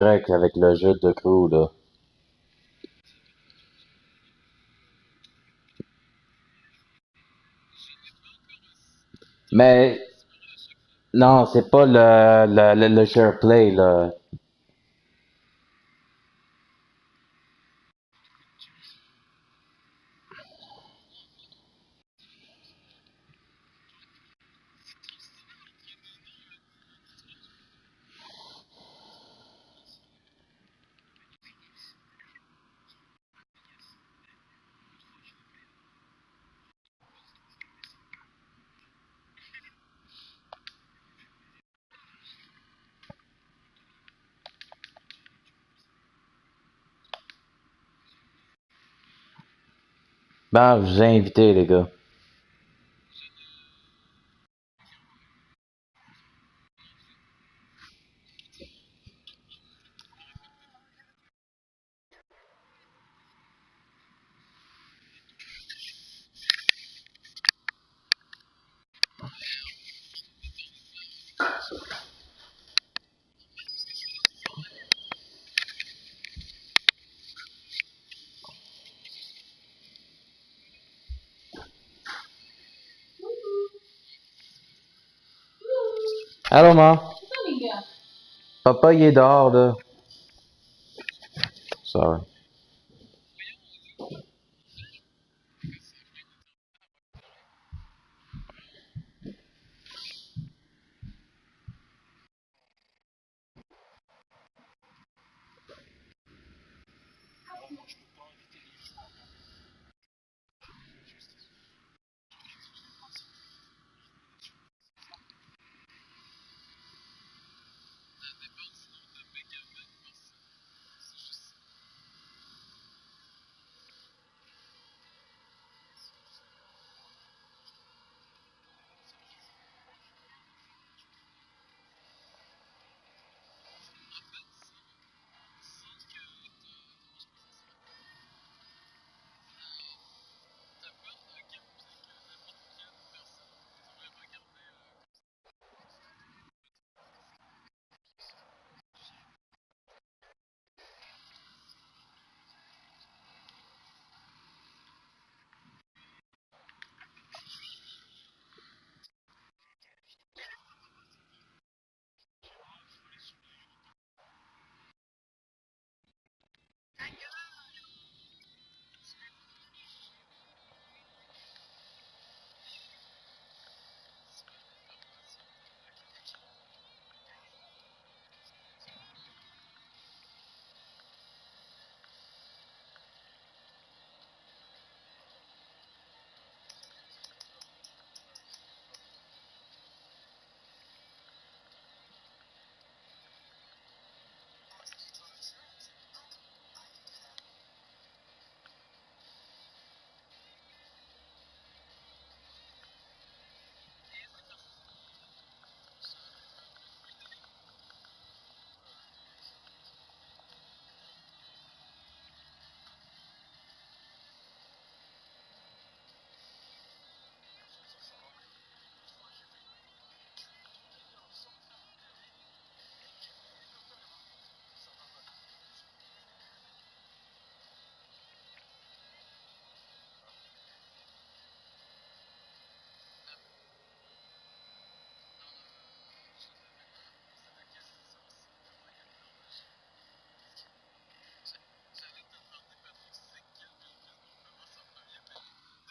Correct avec le jeu de crew, là. Mais, non, c'est pas le share play, là. Ben, je vous ai invité, les gars. Allô, ma? Papa, il est dehors, là. Sorry.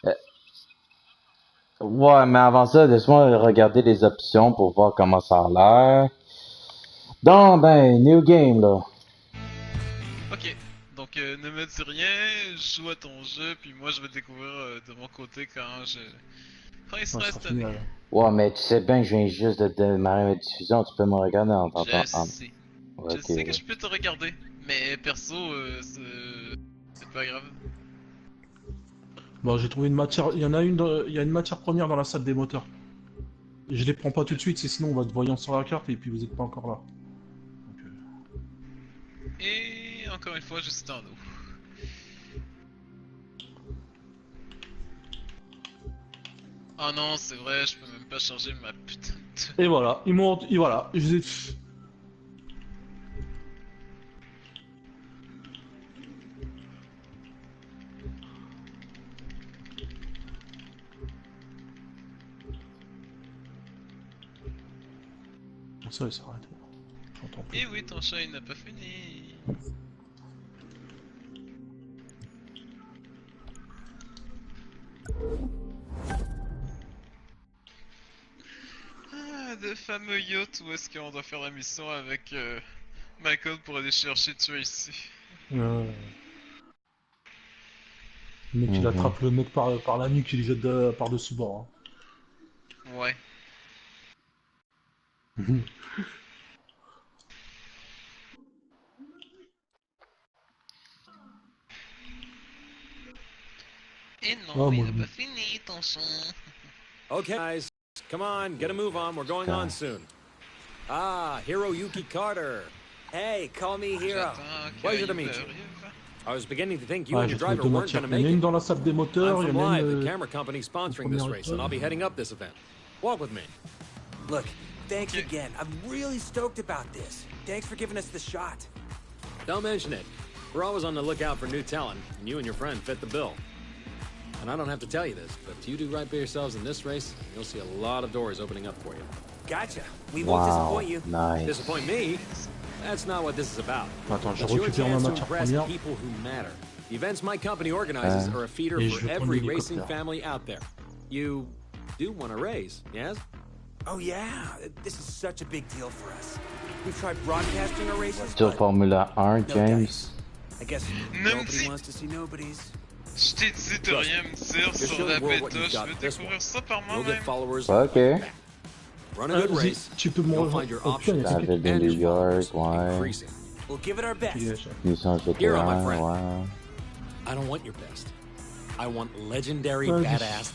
Euh, ouais, mais avant ça, laisse-moi regarder les options pour voir comment ça a l'air. Donc, ben, new game, là. Ok, donc ne me dis rien, joue à ton jeu, puis moi je vais découvrir de mon côté quand il Ouais, sera ce sera fini installé. là. Ouais, mais tu sais bien que je viens juste de démarrer ma diffusion. Tu peux me regarder en Je t'entendant. sais. Je Ok, sais que là. je peux te regarder, mais perso, c'est pas grave. Bon, j'ai trouvé une matière. Il y en a une. Il y a une matière première dans la salle des moteurs. Je les prends pas tout de suite, c'est sinon on va te voyant sur la carte et puis vous êtes pas encore là. Donc, Et encore une fois, je suis en eau. Oh non, c'est vrai, je peux même pas changer ma putain de... Et voilà, ils m'ont. Et voilà, je les ai. Comme ça, il s'arrête. J'entends plus. Et oui, ton chat il n'a pas fini. Ah, de fameux yachts, où est-ce qu'on doit faire la mission avec Michael pour aller chercher Tracy. Le mec, il attrape le mec par la nuque, il lui jette par-dessus bord. Ouais. Hein. Et non, Oh, il mon n'a Dieu. pas fini, ton son. Okay, guys, come on, get a move on. We're going on soon. Ah, Hiroyuki Carter. Hey, call me Hero. J'attends Pleasure to qu'il meet you. arrive. I was beginning to think you Ouais, and j'ai your trouvé driver deux weren't matières. going to Il y en make a une it. dans la salle des moteurs, I'm il y from en a Live, the une. camera company sponsoring this première race, and I'll be heading up this event. Walk with me. Look, thanks Okay. again. I'm really stoked about this. Thanks for giving us the shot. Don't mention it. We're always on the lookout for new talent, and you and your friend fit the bill. And I don't have to tell you this, but you do right by yourselves in this race, and you'll see a lot of doors opening up for you. Gotcha. We won't Wow, disappoint you. nice. Disappoint me? That's not what this is about. Attends, je It's your récupère ma chance to matière impress première. people who matter. The events my company organizes are a feeder Et je for vais prendre every l'hélicoptère. racing family out there. You do want to race, yes? Oh yeah, this is such a big deal for us. We've tried broadcasting our races, Sur but Formula 1, no James. dice. I guess Ne me nobody dis- wants to see nobodies. Je t'ai dit de rien me dire Just sur show la the world what bêta, you've je got vais this découvrir one. ça par You'll get moi-même. followers. Ok. Run a good Vas-y, race. tu peux me You'll rejoindre. find your Oh, putain, il y options a La quelqu'un ville de and New your York, followers ouais. increasing. We'll give it our best. qui est. Mission Hero, my vétéran, friend. ouais. I don't want your best. I want legendary Vas-y. badass.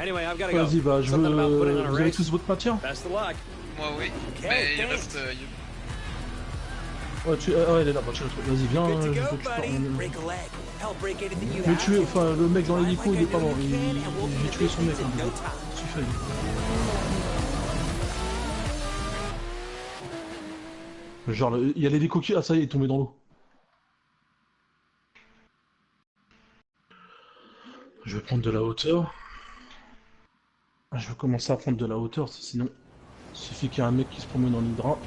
Anyway, I've got to go. Vas-y, bah, je Something about putting on veux. a Vous avez race. tous votre matière? Best of luck. Moi oui, Okay, mais il thanks. reste... Ouais, elle est là, bah, tu la trouves. Vas-y, viens, Good to je go, récupère. buddy. Break a leg. Hell, break anything you Le have. tuer, enfin, le mec dans Drive l'hélico, like il I est pas know mort. you can, and we'll J'ai be tué son mec. in no hein. time. Suffit. Genre, il y a l'hélico qui. Ah, ça y est, il est tombé dans l'eau. Je vais prendre de la hauteur. Je vais commencer à prendre de la hauteur, sinon. Il suffit qu'il y ait un mec qui se promène en hydra.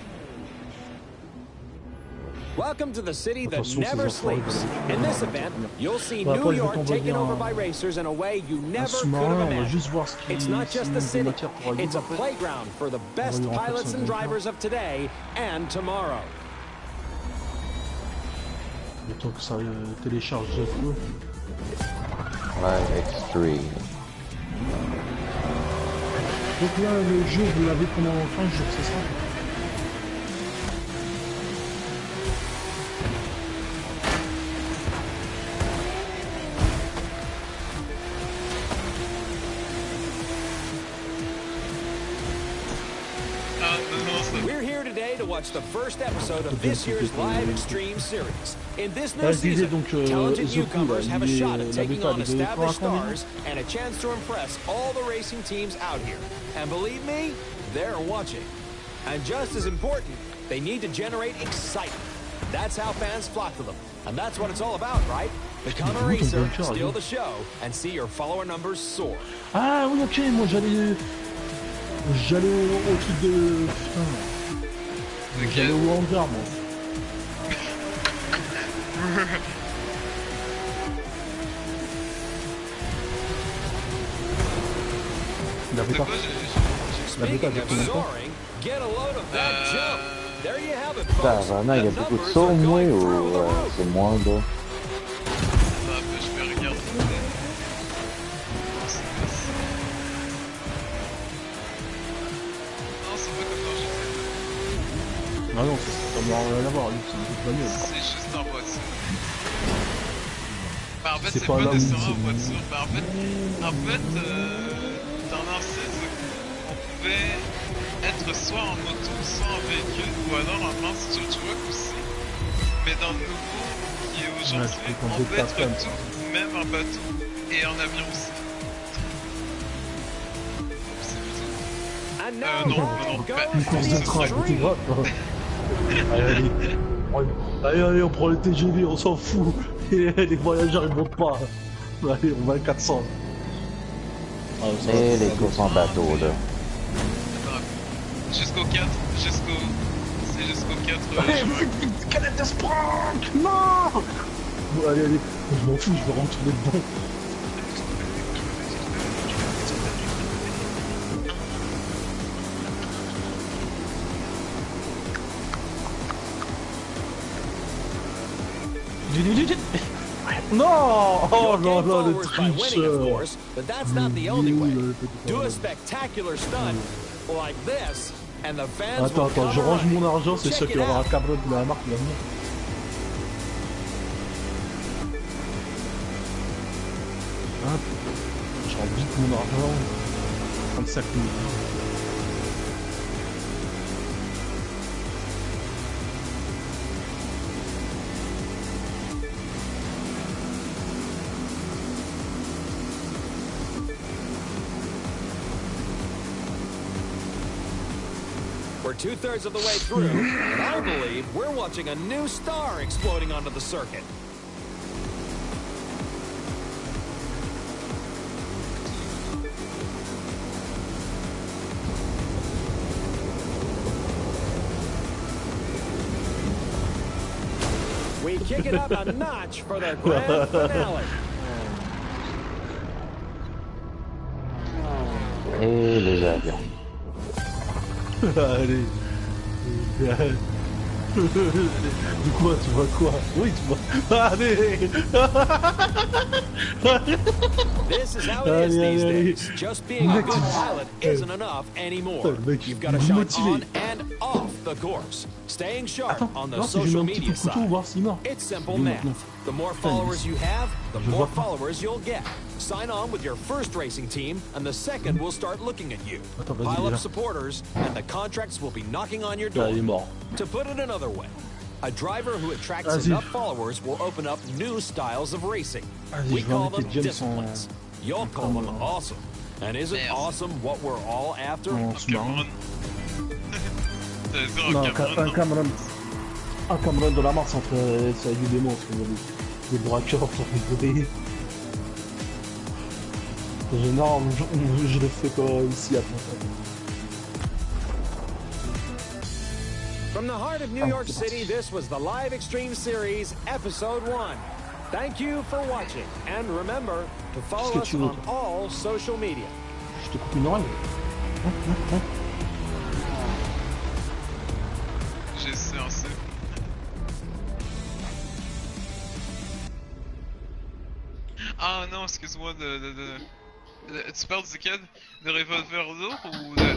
Welcome to the city that Attention, ces never enfoirés, sleeps. voilà. In this event, you'll see Bah, New après, je vais York t'envoyer taken over un- by racers in a way you Un never could sous-marin, have on va imagined. juste voir ce qui It's not just the des city, matières pour aller it's a après. playground for the best y aura pilots personne and comme ça. drivers of today and tomorrow. Le temps que ça télécharge le feu. Ouais, Extreme. Donc là, le jeu, vous l'avez pendant 15 jours, c'est ça? Ah non, non, ça... We're here today to watch the first episode of this year's live extreme series. In this new Ah, je disais season, donc, talented The Crew, newcomers là, have a il est- shot la at taking bêta, on elle est donnée pour established un temps, stars and a chance to impress all the racing teams out here. And believe me, they're watching. And just as important, they need to generate excitement. That's how fans flock to them. And that's what it's all about, right? Become a racer, steal the show, and see your follower numbers soar. Ah oui, ok, moi j'allais. J'allais au truc de. Putain. J'allais au hangar, moi. La De bêta. quoi La bêta, Speaking j'ai of combien de temps? soaring, get a load of that jump. There you have it, Putain, folks. vraiment, il y a The beaucoup de numbers sauts, are moi, going ou through the roof. c'est moins, là? Attends un peu, je vais regarder. Non, c'est pas comme dans GTA. Ah non, ça n'a rien à voir, lui, c'est une petite bagnole. C'est juste en voiture. Bah en fait C'est c'est pas pas là où nécessairement c'est- en voiture. Bah en fait dans l'ancien on pouvait être soit en moto, soit en véhicule, ou alors en monster truck aussi. Mais dans le nouveau qui est aujourd'hui, tu peux on conduire peut ta être femme. tout, même en bateau et en avion aussi. C'est plutôt... And now non, all non, goes Une to course the de train, c'est extreme. grave, quoi. Allez, allez, on prend le TGV, on s'en fout. Et les voyageurs, ils montent pas. Allez, on va à 400. Ah, ça va, Et ça les va. courses en bateau, là. Attends un peu. Jusqu'au 4, c'est jusqu'au 4. Allez, vite, canette de Sprunk. Non. Bon, allez, je m'en fous, je vais rentrer dedans. Non. Oh là là, le tricheur. But that's not the only way. Do a spectacular stunt like this, and the fans will Attends, je range mon argent, c'est sûr qu'il y aura un cabriolet de la marque qui va venir. Hein, je rends vite mon argent. 35 000. We're 2/3 of the way through, and I believe we're watching a new star exploding onto the circuit. We kick it up a notch for the grand finale. Et les avions. Allez. De quoi, tu vois quoi? Oui, tu vois. Allez. This is how it is these days. Just being a good pilot isn't enough anymore. You've got to shine on and off the course. Staying sharp on the social media side. It's simple math. The more followers you have, the more followers you'll get. Sign on with your first racing team, and the second will start looking at you. Pile up supporters, and the contracts will be knocking on your door. To put it another way, a driver who attracts enough followers will open up new styles of racing. We call them disciplines. You'll call them awesome. And isn't awesome what we're all after? Cameron. Non, un Cameron de la Mars entre ça et des monstres, des braqueurs pour rigoler. C'est énorme, je le fais pas ici à Atlanta. From the heart of New York City, this was the Live Extreme Series, Episode 1. Thank you for watching, and remember to follow us on all social media. Je te coupe une oreille. J'ai séancé. Ah non, excuse-moi tu parles duquel? De revolver lourd ou de...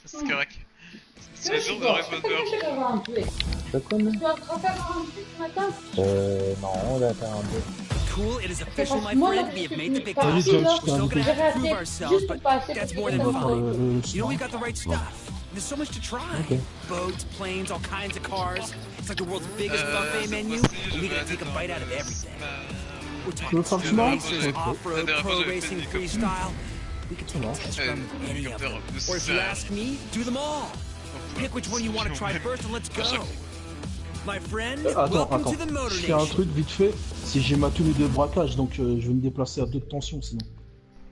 C'est correct. Tu veux dire de revolver? De quoi, mais? Tu as refait un truc ce matin? Non, là, attendez. Cool, it is official, my friend. We have made the big Vas-y, toss. John, We're je still gonna have to prove Juste ourselves, pour but passer. that's more than fine. You know, we've got the right stuff. There's so much to try. Okay. Boats, planes, all kinds of cars. It's like the world's biggest buffet menu, and we gotta take a bite out of everything. We're talking street racers, off-road, pro racing, freestyle. We could take a test run with any of them. Or if you ask me, do them all. Pick which one you want to try first and let's go. My friend, welcome to the Motor Je fais un Nation. truc vite fait. Si j'ai ma tenue de braquage, donc je vais me déplacer à 2 de tension sinon.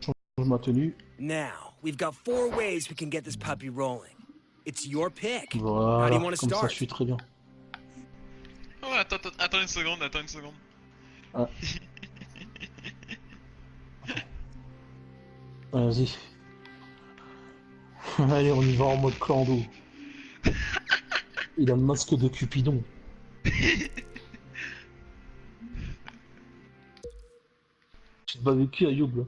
Je change ma tenue. Now, we've got 4 ways we can get this puppy rolling. It's your pick. How do Voilà, you want to comme ça start? je suis très bien. Oh, attends une seconde. Ah. Vas-y. Allez, on y va en mode clando. Il a le masque de Cupidon. Tu te bats avec qui, Ayoub, là?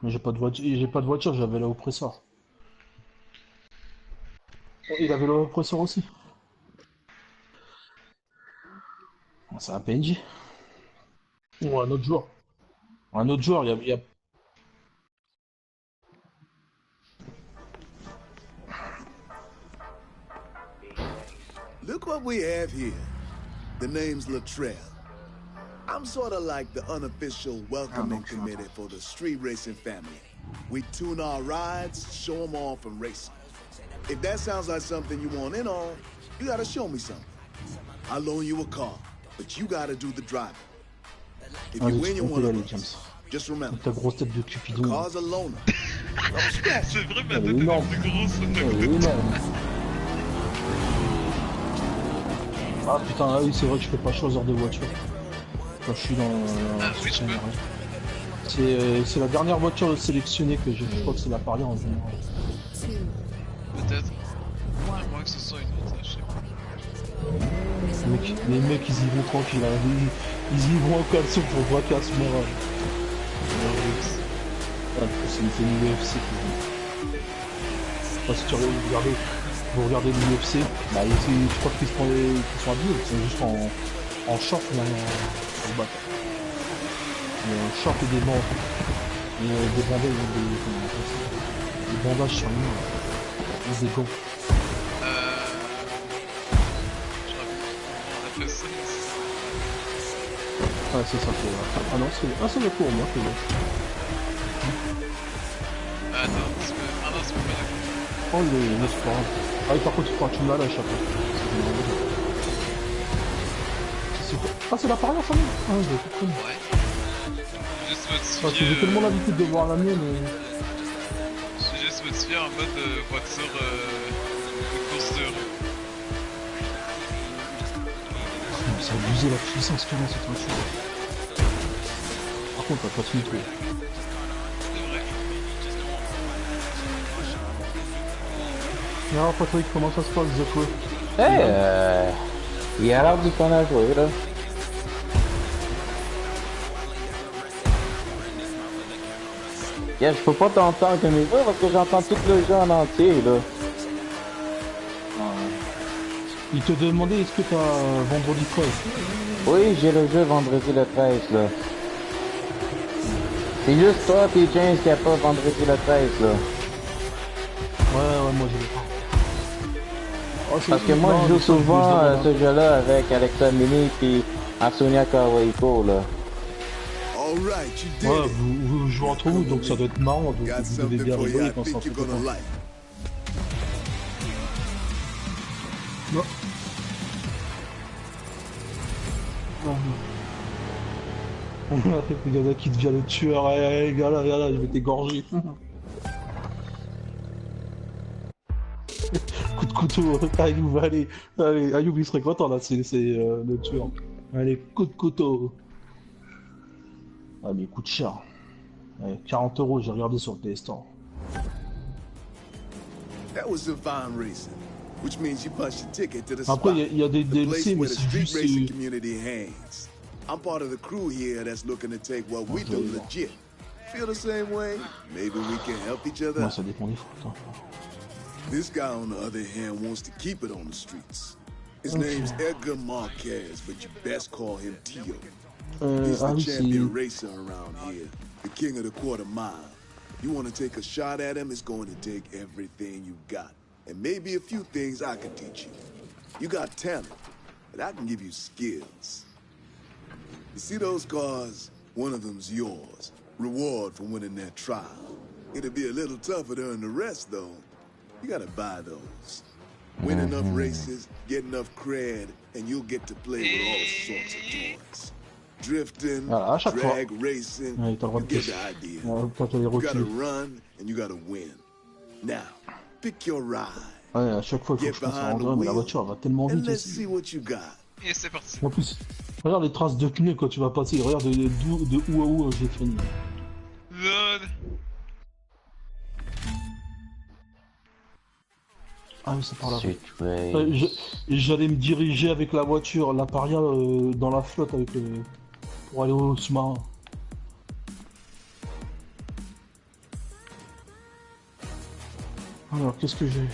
Mais j'ai pas de voiture, j'avais l'oppresseur. Il avait l'oppresseur aussi. C'est un PNJ. Ou un autre joueur. Un autre joueur, il y a... Look what we have here. The name's Latrell. I'm sort of like the unofficial welcoming committee for the street racing family. We tune our rides, show them off, and race 'em. If that sounds like something you want in on, you gotta show me something. I'll loan you a car. but you gotta do the driving. If Ah, you tu win, you're peux one y of aller, us. James. Just remember, Ta grosse tête de the Cupidon. car's a loner. C'est vrai, ma Elle est tête est énorme. plus grosse. Elle est énorme. Ah putain, ah oui, c'est vrai que je peux pas choisir de voiture. Quand je suis dans... Ah oui, je peux. C'est la dernière voiture sélectionnée que j'ai. Je crois que c'est la Paria en général. Peut-être. À moins que ce soit une autre, je sais pas. Les mecs, ils y vont tranquille. Hein. Ils y vont en caleçon pour braquer à ce moment-là. C'est une UFC. Parce que vous regardez l'UFC, bah, je crois qu'ils sont habillés, ils sont juste en short mais en battre. En short et des bandes. Et des bandages, des bandages sur les mains. Et des gants. Je rappelle ça. Ah c'est ça que... Ah non, c'est le pour moi que... Ah non, c'est pas... Ah non, c'est pas la Oh le sport. Ah oui, par contre, il faudra que tu me la lâches après. Ah, c'est la Paria, ça même. Ah, je vais tout prendre. Ouais. Juste modifié... Parce que j'ai tellement l'habitude de voir la mienne. J'ai juste modifié en mode voiture de course de rue. C'est abusé la puissance qu'elle a cette voiture. Par contre, elle passe trop. C'est vrai. Et alors, Patrick, comment ça se passe, The Crew? Il a l'air du fun à jouer, là. Yeah, je peux pas t'entendre comme il veut parce que j'entends tout le jeu en entier, là. Il te demandait est-ce que t'as vendredi 13? Oui, j'ai le jeu vendredi le 13, là. C'est juste toi et James qui a pas vendredi le 13, là. Ouais, moi je l'ai pas. Oh, Parce que moi je joue souvent ce jeu-là avec Alexa Mini puis Ansonia Kawaii-ko, là. Ouais, vous jouez entre vous, donc ça doit être marrant, donc vous devez bien rigoler quand ça en fait pas. Non. Il y en a qui devient le tueur, viens là, je vais t'égorger. Coup de couteau, Ayoub, allez, Ayoub il serait content là, c'est le tueur. Allez, coup de couteau. Ah mais il coûte cher. Allez, 40 €, j'ai regardé sur le PS4. Après, il y a des DLC, mais c'est juste... I'm part of the crew here that's looking to take what we do legit. Feel the same way? Maybe we can help each other. Moi, ça dépend des fautes. Hein. This guy, on the other hand, wants to keep it on the streets. His name's Edgar Marquez, but you best call him Tio. He's the champion racer around here, the king of the quarter mile. You want to take a shot at him, it's going to take everything you got. And maybe a few things I can teach you. You got talent, but I can give you skills. You see those cars? One of them's yours. Reward for winning that trial. It'll be a little tougher to earn the rest, though. You gotta buy those. Win enough races, get enough cred, and you'll get to play with all sorts of toys. Drifting, drag racing, you get the idea. You gotta run, and you gotta win. Now, pick your ride. Ouais, à chaque fois, il faut que je fasse un engrais, mais la voiture elle va tellement vite. Let's see what you got. Et c'est parti. En plus, regarde les traces de pneus quand tu vas passer, regarde de où à où j'ai fini. Ah oui, c'est par là. J'allais me diriger avec la voiture, la Paria, dans la flotte avec pour aller au sous-marin. Alors, qu'est-ce que j'ai?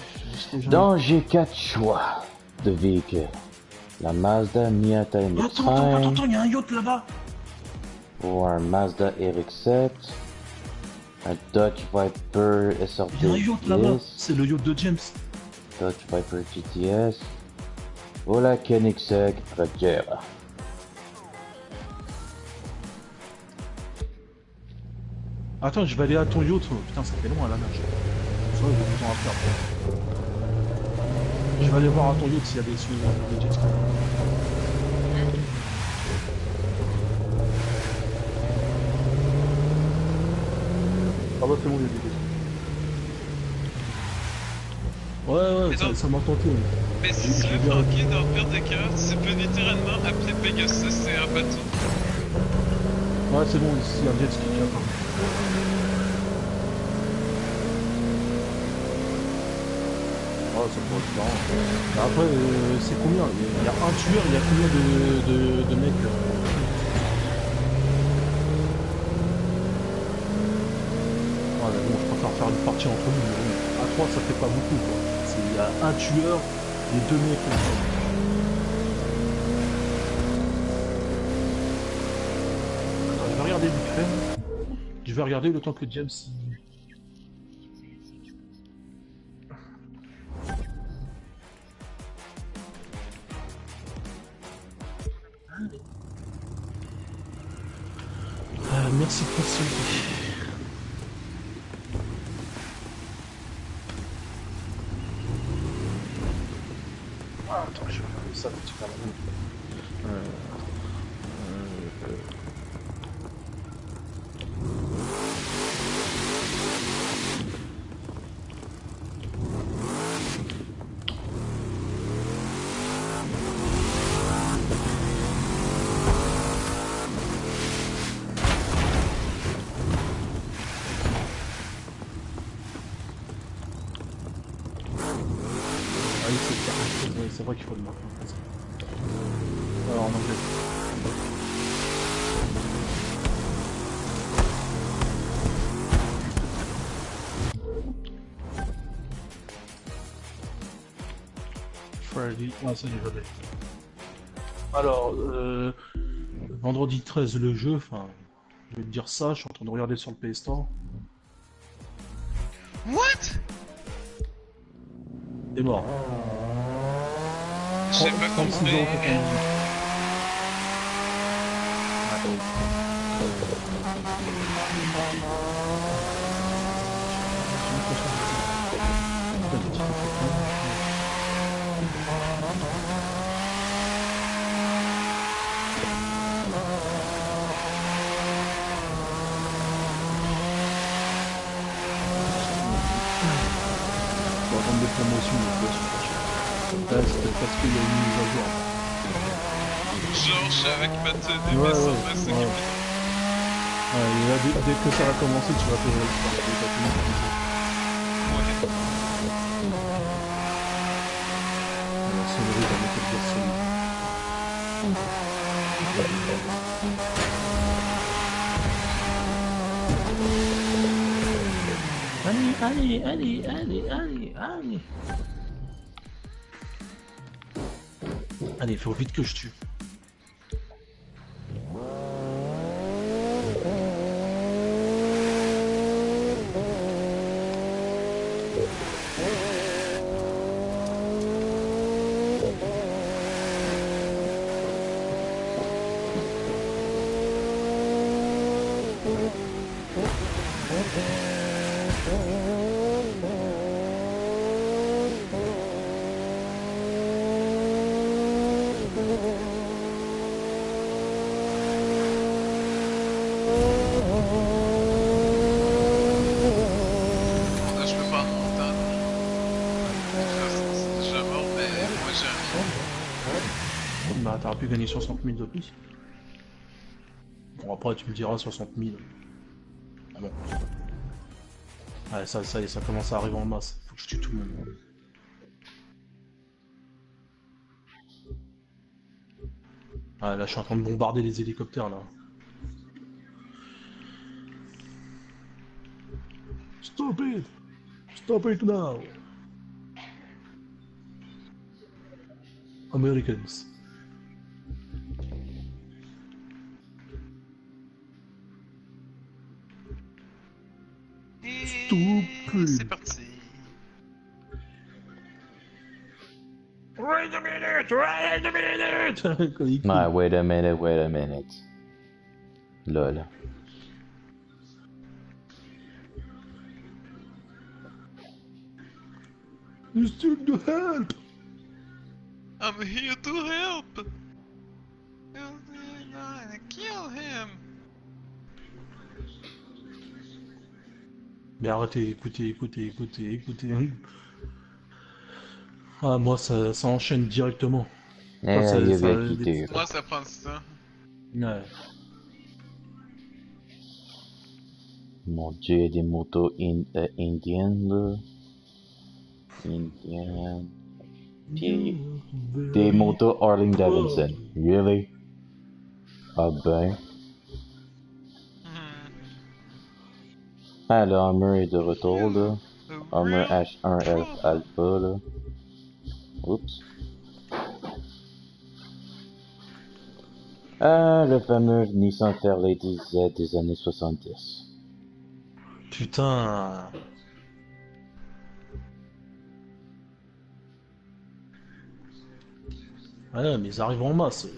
Donc, j'ai 4 choix de véhicules. La Mazda Miata MX-5. Attends, il y a un yacht là-bas. Ou un Mazda RX-7. Un Dodge Viper SRT. Il y a un yacht là-bas. C'est le yacht de James. Dodge Viper GTS. Ou la Koenigsegg Regera. Attends, je vais aller à ton yacht. Putain, ça fait loin la nage. Ça, j'ai du temps à faire. Je vais aller voir à ton yacht s'il y a des jet skis. Ah bah c'est bon, il y a des dégâts. Ouais, donc, ça m'a tenté. mais si tu veux, Francky, dans le pire des cas, tu peux littéralement appeler Pegasus et un bateau. Ouais, c'est bon, il y a un jet ski qui attend. Ouais, ça pourrait être marrant. Mais après, c'est combien? Il y a un tueur, il y a combien de mecs Ouais, mais bon, je préfère faire une partie entre nous. Mais bon, à 3, ça fait pas beaucoup, quoi. Il y a un tueur et 2 mecs comme ça. Attends, je vais regarder vite fait. Je vais regarder le temps que James... merci pour ce... Ah, attends, je vais regarder ça tout de suite. C'est vrai qu'il faut le marquer en français. Alors en anglais. Friday. Ah, ça y est, je l'ai. Alors, vendredi 13, le jeu, enfin, je vais te dire ça, je suis en train de regarder sur le PS4. What? T'es mort. J'ai pas compris. Faut attendre des promotions, là, c'était parce qu'il y a une mise à jour. Genre, je suis avec ma tenue, mais sans ma sécurité. Ouais, et là, dès que ça va commencer, tu vas te récupérer ta tenue. Ouais. La sonnerie va mettre le sonnerie. Allez. Allez, faut vite que je tue. Je peux pas en entendre. De toute façon, c'est déjà mort, mais moi j'ai un. Bah, t'aurais pu gagner 60 000 de plus. Bon, après, tu me diras 60 000. Ah bon. Ouais, ça y est, ça commence à arriver en masse. Faut que je tue tout le monde. Ah, là, je suis en train de bombarder les hélicoptères, là. Stop it! Stop it now! Americans. Et c'est parti. Wait a minute! Wait a minute! Ouais, wait a minute. Lol. You still to help! I'm here to help. Kill him. Mais arrêtez, écoutez. Ah, moi, ça enchaîne directement. Enfin, Eh, il a bien quitté. Moi, ça prend du temps. Ouais. Mon dieu, il y a des motos indiennes, là. Indiennes. Puis des motos Harley Davidson. Really? Ah ben. Ah, le Hummer est de retour, là. Hummer H1F Alpha, là. Oups. Ah, le fameux Nissan Fairlady Z des années 70. Putain. Ouais, mais ils arrivent en masse.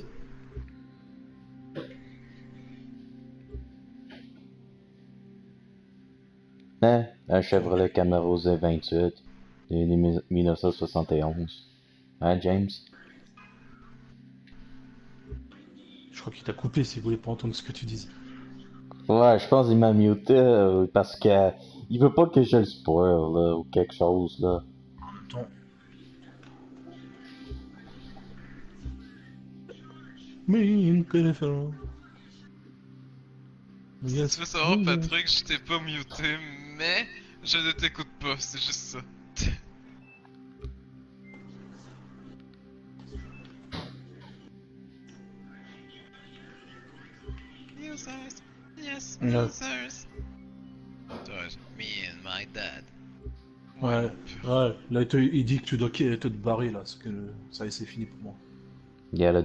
Hein? Un Chevrolet Camaro Z28 de 1971. Hein, James? Je crois qu'il t'a coupé s'il voulait pas entendre ce que tu disais. Ouais, je pense qu'il m'a muté parce que il veut pas que je le spoil, là, ou quelque chose, là. En même temps. Mais une téléphone. Si tu veux savoir, Patrick, je t'ai pas muté, mais je ne t'écoute pas, c'est juste ça. Users, yes, users. Me and my dad. Ouais. Là, il dit que tu dois te barrer, là, parce que ça y est, c'est fini pour moi. Il y a le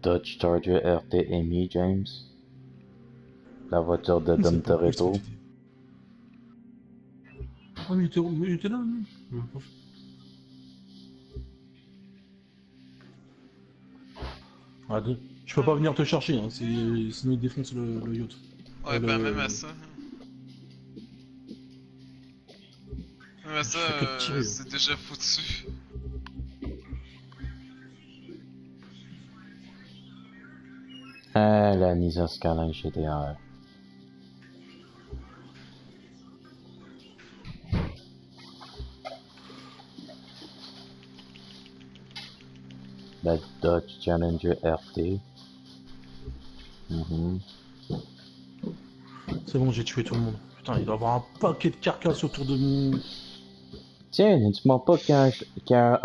Dodge Charger RT MI, James. La voiture de Dom Toretto. Ah, mais il était là, non? Ah, je peux pas venir te chercher, hein, sinon il défonce le yacht. Ouais, bah même à ça. Même à ça, c'est déjà foutu. Ah, la Nissan Skyline GTR. La Dodge Challenger RT. C'est bon, j'ai tué tout le monde. Putain, il doit y avoir un paquet de carcasses autour de mon... Tiens, ne dis-moi pas qu'il y a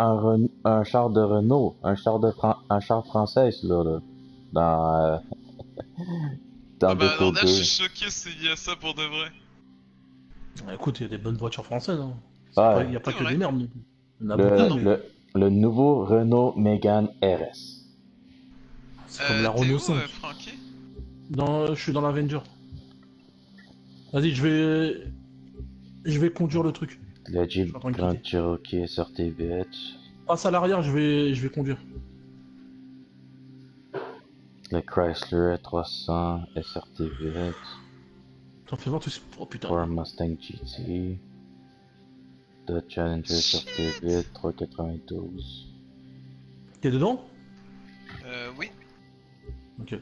un char de Renault, un char français, là, dans, dans Ah bah alors Déco là, 2. je suis choqué s'il y a ça pour de vrai. Écoute, il y a des bonnes voitures françaises, hein. Ouais. Il y a pas que des merdes. Il y en a Le, beaucoup, mais... le nouveau Renault Mégane RS. C'est comme la T'es Renault où, 5. Francky? Je suis dans l'Avenger. Vas-y, je vais conduire le truc. Le Jeep Grand Cherokee SRT vite. Passe à l'arrière, je vais conduire. Le Chrysler 300 SRT vite. T'en fais voir tout ce... Oh putain. Ford Mustang GT. The Challenger SRT vite 392. T'es dedans? Oui. Ok.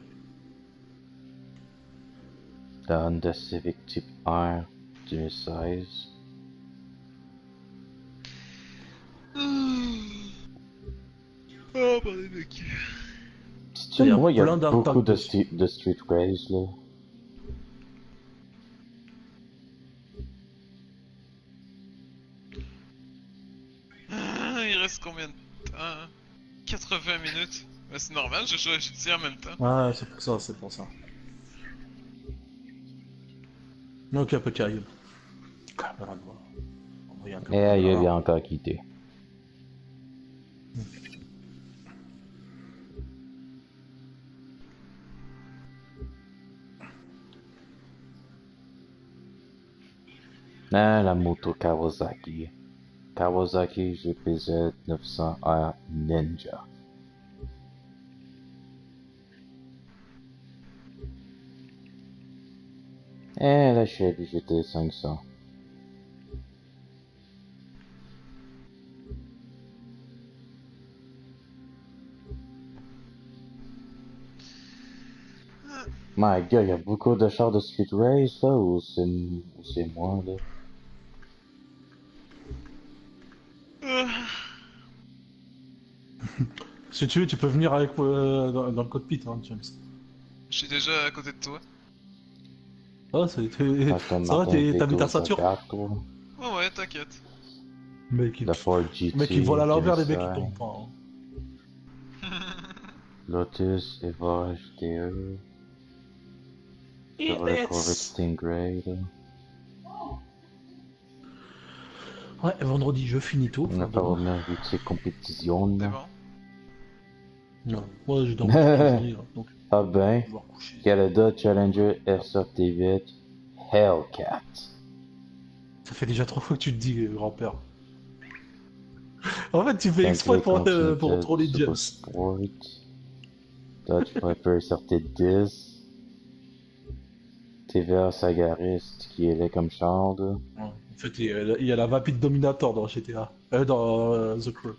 La Honda Civic Type R 2016. Oh, bordel de cul. Tu sais, moi, il y a beaucoup de street race, là. Il reste combien de temps? 80 minutes. Mais c'est normal, je joue à GTA en même temps. Ouais, c'est pour ça. Ok, peu caillou. Et il a encore quitté. Ah, la moto Kawasaki. Kawasaki GPZ 900R Ninja. Et la Chevy GT 500. My God, il y a beaucoup de chars de street race là, ou c'est moi là? Si tu veux, tu peux venir avec dans le cockpit, hein, James. Je suis déjà à côté de toi. Ah, Aston ça va, Martin t'habites à V12 Saturne? A4, toi. Ouais, ouais, t'inquiète. Mec, Le Ford mec, il vole GT, à l'envers, les mecs, ils Design, tombent pas. Hein. Lotus Evoque GTE, Chevrolet Corvette Stingray, là. Ouais, vendredi, je finis tout. On a Enfin, pas demain. vraiment vite compétition, T'es là. bon? Non, moi, j'ai dormi toute la journée, là, donc Ah ben, je vais recoucher. Canada Challenger F-T8 Hellcat. Ça fait déjà 3 fois que tu te dis, grand-père. En fait, tu fais exprès Bentley pour Continental troller Super James. Sport. Dodge Viper sortie 10. TVA Sagarist qui est là comme char, là. Ouais. En fait, il y a la Vapid Dominator dans GTA. Dans The Crew.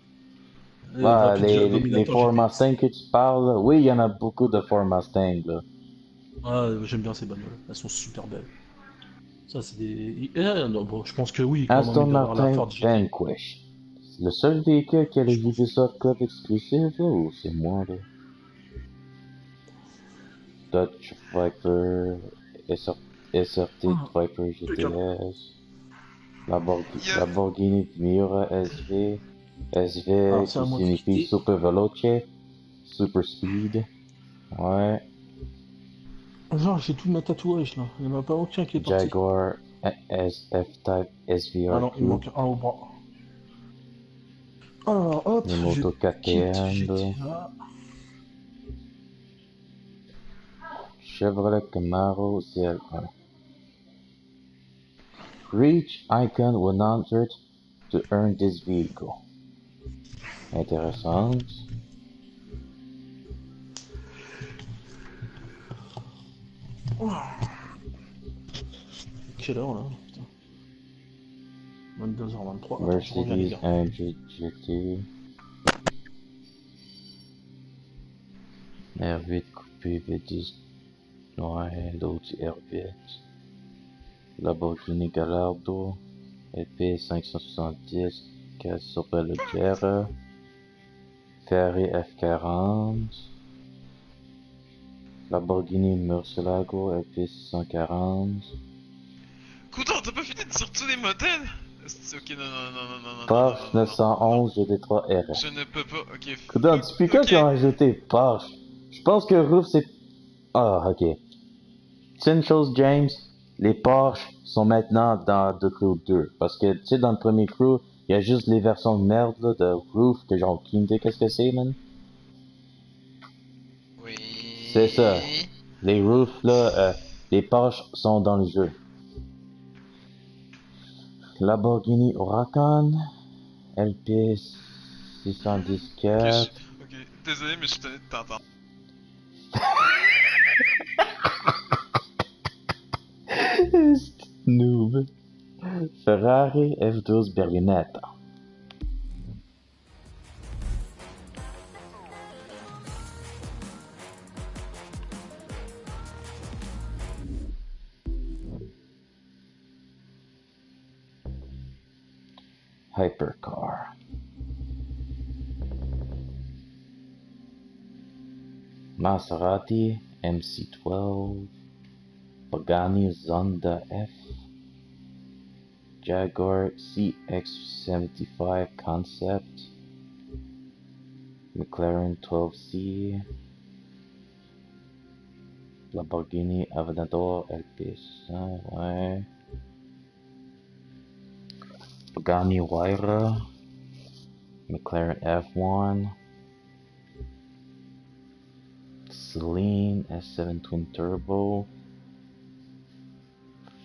Ah, Vapid les Dominator Ford GTA. Mustang que tu parles, là, oui, il y en a beaucoup de Ford Mustang, là. Ah, j'aime bien ces bagnoles. Elles sont super belles. Ça, c'est des. Non, bon, je pense que oui, quand même, Aston il doit avoir la Martin Ford GT. Vanquish. C'est le seul véhicule qui a le Ubisoft Code exclusif, là, ou c'est moi, là? Dodge Viper, SRT Viper GTS, Yeah. Lamborghini Miura SV, Alors, SV c'est à qui moi de signifie quitter. Super Veloce, Super Speed, ouais, Genre, j'ai tout ma tatouage là. Il n'y en a pas aucun qui est parti. Jaguar SF-Type Ah non, il SVR2, manque un au bras. Alors, hop, les je motos quitte KTM, là, GTA. Chevrolet Camaro CL1. Reach Icon 100 to earn this vehicle. Intéressante. Quelle heure là? Putain. 22h23. Attends, je reviens les Mercedes gars. AMG GT. R8 coupé V10 noir, l'autre R8. Lamborghini Gallardo. LP 570. Casse Superleggera. Ferrari F40. Lamborghini Murcielago LP 640. Coudon, t'as pas fini de dire tous les modèles? Ok, non, non, non, non, non, non, Porsche non, non, non, 911 GT3 RS. je ne peux pas, ok. Coudon, depuis quand ils ont ajouté Porsche? Je pense que Roof c'est... Ah, ok. C'est une chose, James, les Porsche sont maintenant dans The Crew 2. Parce que, tu sais, dans le premier Crew, il y a juste les versions de merde là, de Roof que j'ai aucune idée qu'est-ce que c'est, man. Oui. C'est ça. Les Roofs, là, les Porsche sont dans le jeu. Lamborghini Huracan, LP 614. Ok, désolé, mais je tenais de t'entendre. Noob. Ferrari F12 Berlinetta. Hypercar. Maserati MC12. Pagani Zonda F. Jaguar CX75 Concept. McLaren 12C. Lamborghini Aventador LP100, ouais. Pagani Huayra. McLaren F1. Celine S7 Twin Turbo.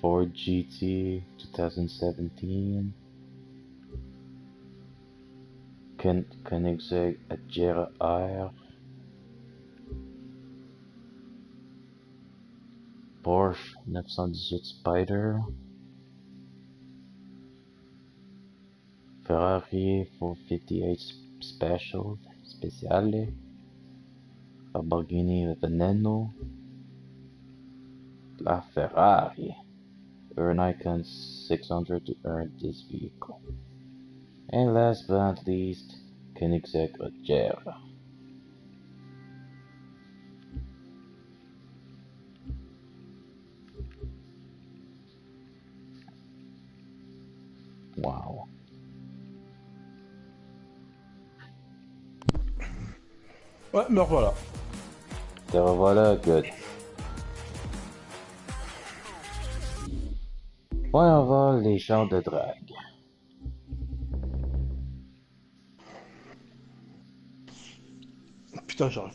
Ford GT 2017. Koenigsegg Agera R. Porsche 918 Spider. Ferrari 458 Speciale. Lamborghini Veneno. La Ferrari. Earn icon 600 to earn this vehicle. And last but not least, Koenigsegg Agera. Wow. Ouais, me revoilà. Te revoilà, good. Ouais, on va les champs de drague. Putain, j'arrive.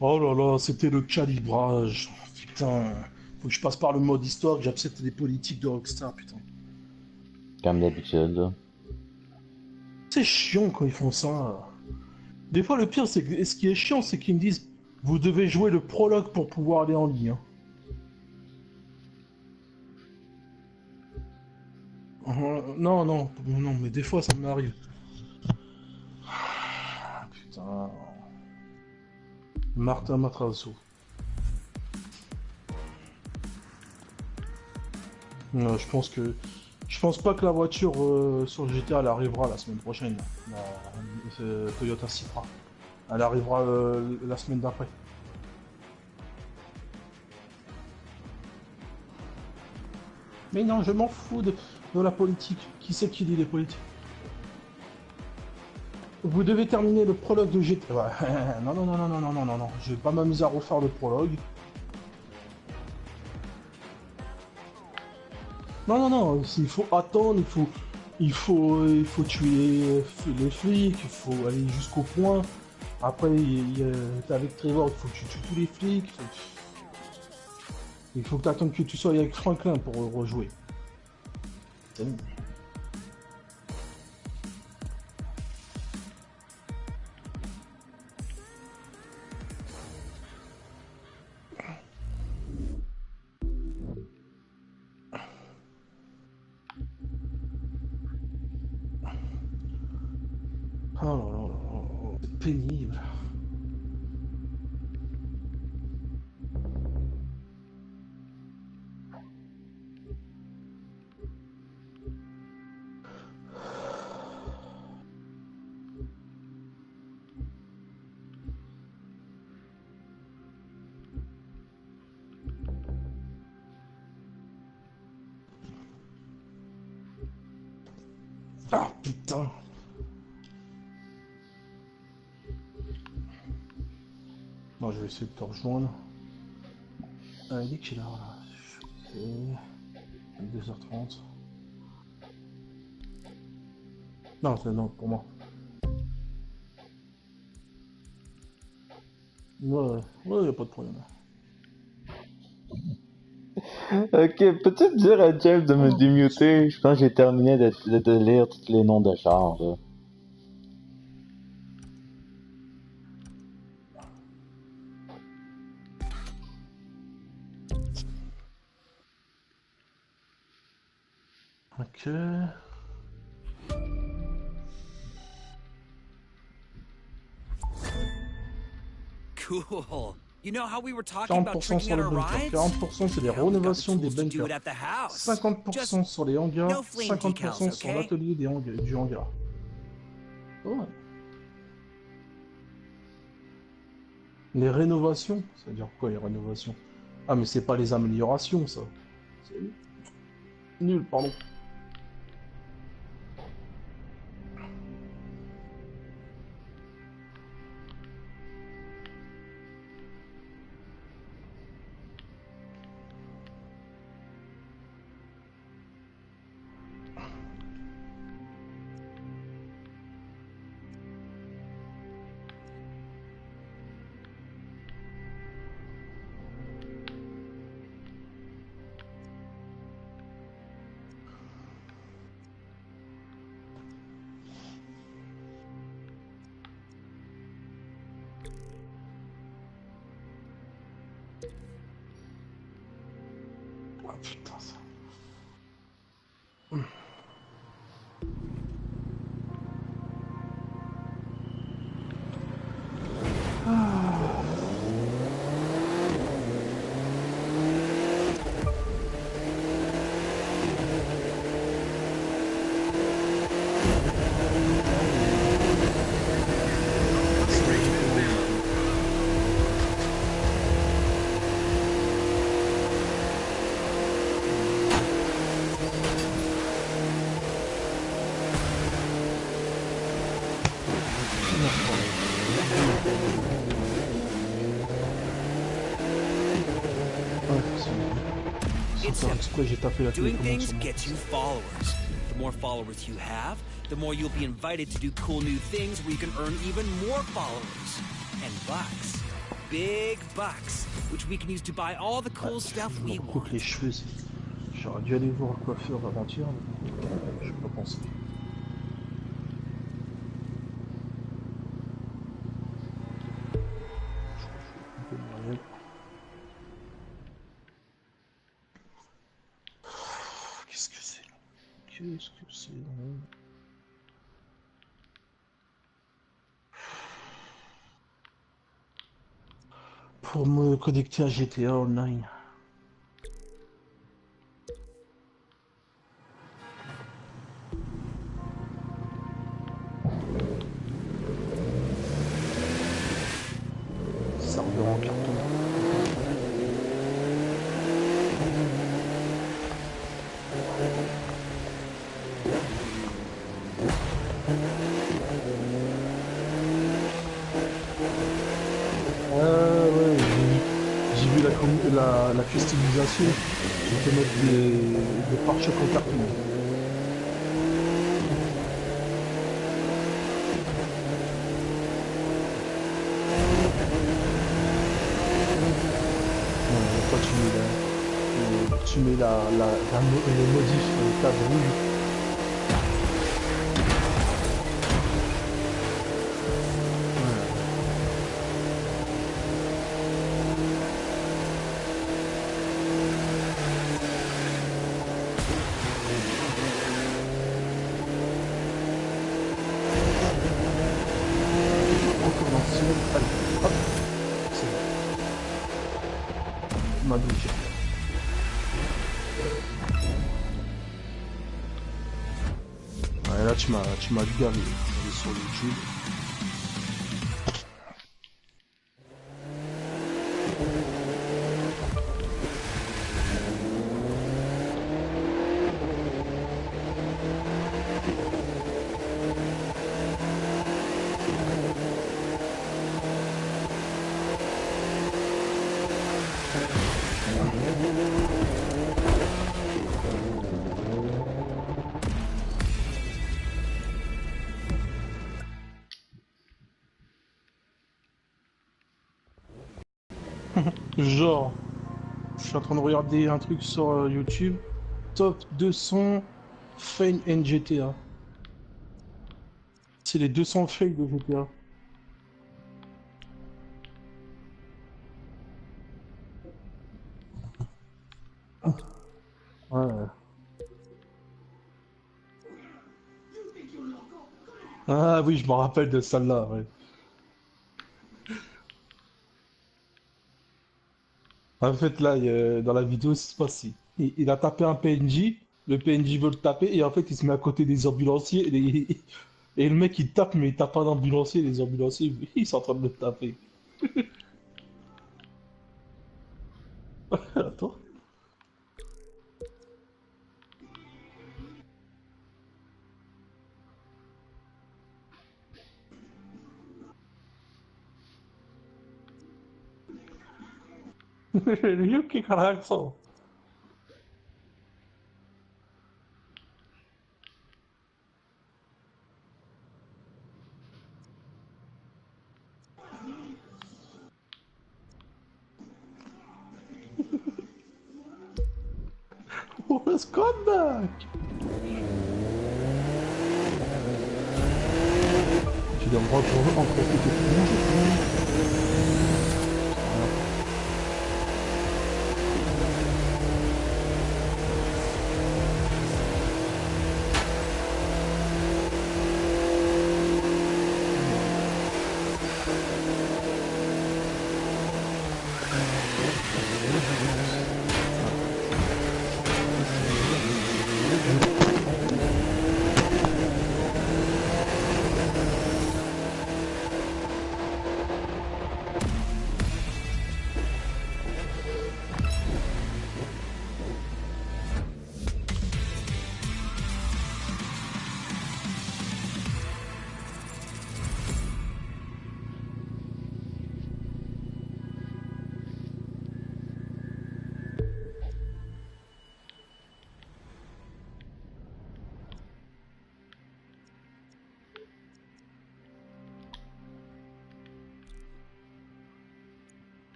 Oh là là, c'était le calibrage. Putain. Faut que je passe par le mode histoire, que j'accepte les politiques de Rockstar, putain. Comme d'habitude, là. C'est chiant quand ils font ça. Des fois, le pire, c'est que ce qui est chiant, c'est qu'ils me disent vous devez jouer le prologue pour pouvoir aller en ligne. Non, non, non, mais des fois, ça m'arrive. Putain. Martin Matrasso. Non, je pense pas que la voiture sur le GTA elle arrivera la semaine prochaine. La Toyota Supra. Elle arrivera la semaine d'après. Mais non, je m'en fous de la politique. Qui c'est qui dit les politiques? Vous devez terminer le prologue de GTA. Ouais. Non, non, non, non, non, non, non, non, non. Je vais pas m'amuser à refaire le prologue. Non, non, non. Il faut attendre, il faut tuer les flics, il faut aller jusqu'au point. Après, t'es avec Trevor, il faut que tu tues tous les flics. Il faut que tu attendes que tu sois avec Franklin pour rejouer. C'est bon. Oh là là là là, c'est pénible. Ah putain. Bon, je vais essayer de te rejoindre. Il est quelle heure là? C'est 2h30. Non, c'est non pour moi. Ouais, ouais, y a pas de problème. Ok, peux-tu te dire à Jeff de me démuter? Je pense que j'ai terminé de lire tous les noms de chars, là. Ok. Cool. You know how we were talking about 40% tricking sur out les our bunkers, rides? 40% c'est les Yeah, we got the rénovations des tools to do bunkers, it at the house. 50% Just sur les hangars, no flame 50% decals, sur okay? l'atelier du hangar. Ouais. Les rénovations, ça veut dire quoi les rénovations? Ah mais c'est pas les améliorations ça. C'est nul, pardon. Ah putain ça. exprès, j'ai tapé la Doing télécommande things sur moi. gets you followers. The more followers you have, the more you'll be invited to do cool new things where you can earn even more followers. And bucks. Big bucks. Which we can use to buy all the cool stuff Je we me recoupe want. les cheveux. J'aurais dû aller voir le coiffeur avant-hier, mais je n'ai pas pensé. Qu'est-ce que c'est? Qu'est-ce que c'est? Pour me connecter à GTA Online. Serveur en carton. Ouais, j'ai vu la customisation. Je peux mettre des pare-chocs en carton. Toi, tu mets les modifs cadre rouge. Ma bouche. Ouais, là tu m'as gavé sur YouTube. Genre, je suis en train de regarder un truc sur YouTube. Top 200 fail in GTA. C'est les 200 fails de GTA. Ouais. Ah oui, je me rappelle de celle-là, ouais. En fait, là, dans la vidéo, c'est passé. Il a tapé un PNJ, le PNJ veut le taper, et en fait, il se met à côté des ambulanciers, et le mec, il tape, mais il tape pas d'ambulancier, les ambulanciers, ils sont en train de le taper. Attends. Io che cazzo? Oh, sconda! Tu dois en profiter.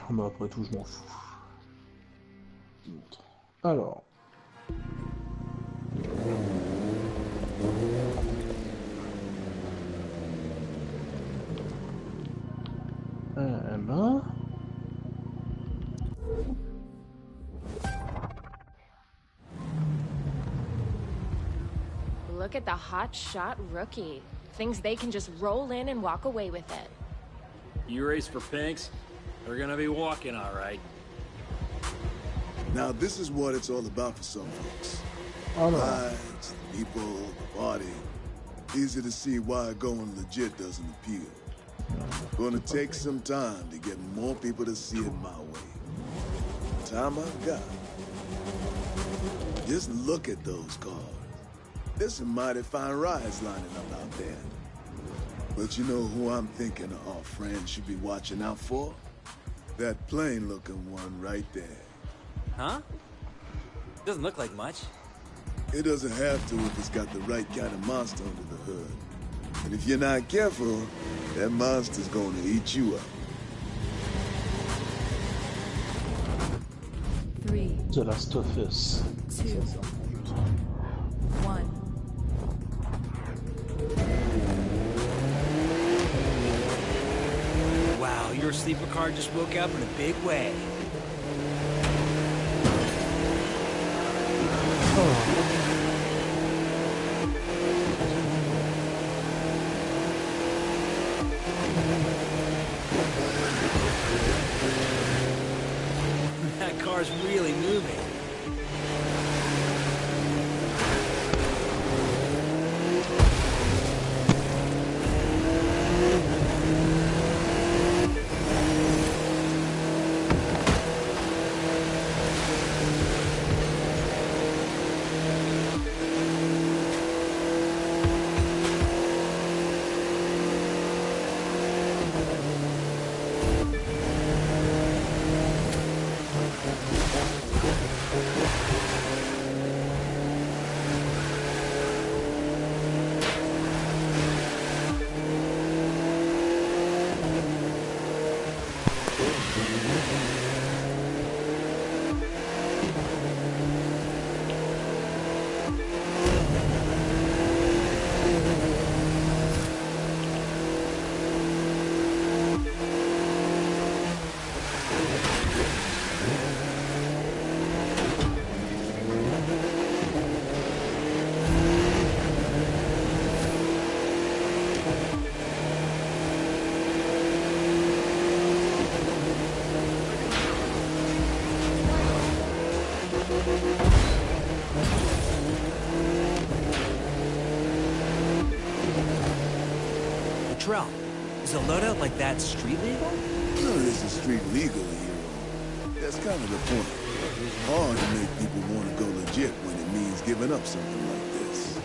Mais après tout, je m'en fous. Alors. Ben. Look at the hot-shot rookie. Thinks they can just roll in and walk away with it. You race for pinks? They're gonna be walking, all right. Now, this is what it's all about for some folks. Rides, people, the party. Easy to see why going legit doesn't appeal. Gonna take some time to get more people to see it my way. Time I've got. Just look at those cars. There's some mighty fine rides lining up out there. But you know who I'm thinking our friends should be watching out for? That plain-looking one right there. Huh? Doesn't look like much. It doesn't have to if it's got the right kind of monster under the hood. And if you're not careful, that monster's gonna eat you up. 3, The Last of Us. 2, 1. Wow, your sleeper car just woke up in a big way. That car's really moving. Trell, is a loadout like that street legal? None of this is street legal, hero. That's kind of the point. Hard to make people want to go legit when it means giving up something like this.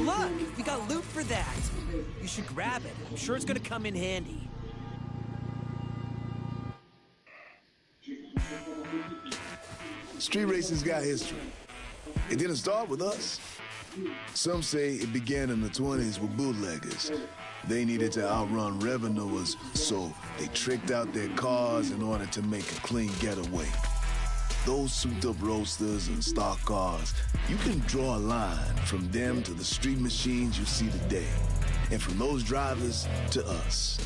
look, we got loot for that. You should grab it. I'm sure it's gonna come in handy. Street racing's got history. It didn't start with us. Some say it began in the 20s with bootleggers. They needed to outrun revenuers, so they tricked out their cars in order to make a clean getaway. Those souped-up roadsters and stock cars, you can draw a line from them to the street machines you see today, and from those drivers to us.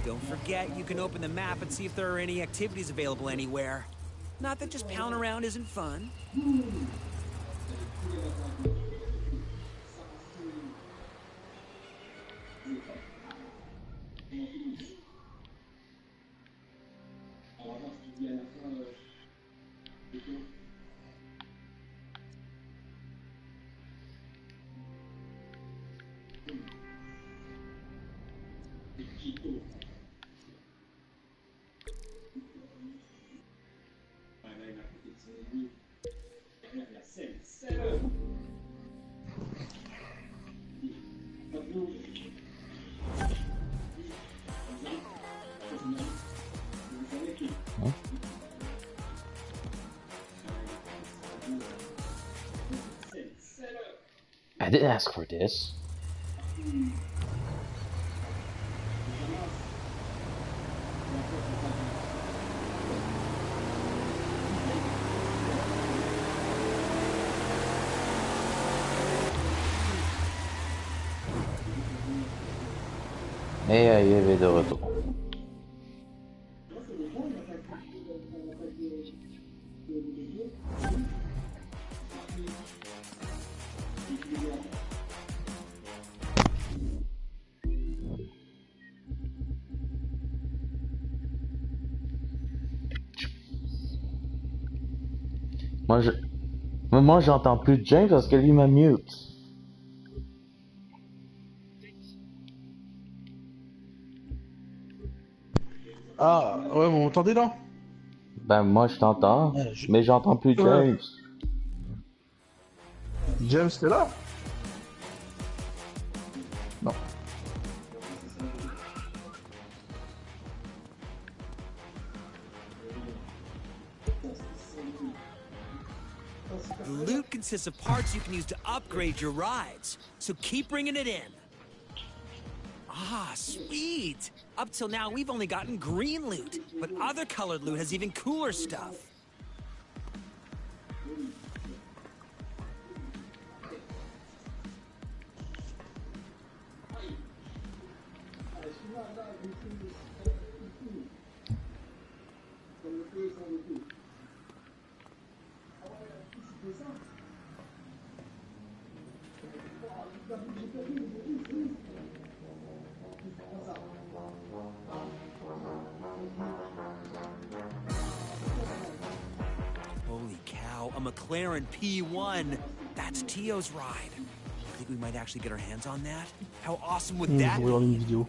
Don't forget, you can open the map and see if there are any activities available anywhere. Not that just pounding around isn't fun. I didn't ask for this. Et il est de retour. Moi j'entends plus James parce que lui m'a mute. Ah, ouais, vous m'entendez là? Ben moi je t'entends, mais j'entends plus James. James, t'es là? Non. The loot consists of parts you can use to upgrade your rides, so keep bringing it in. Ah, sweet! Up till now, we've only gotten green loot, but other colored loot has even cooler stuff. Holy cow, a McLaren P1. That's Tio's ride. You think we might actually get our hands on that? How awesome would that Je regarde une vidéo.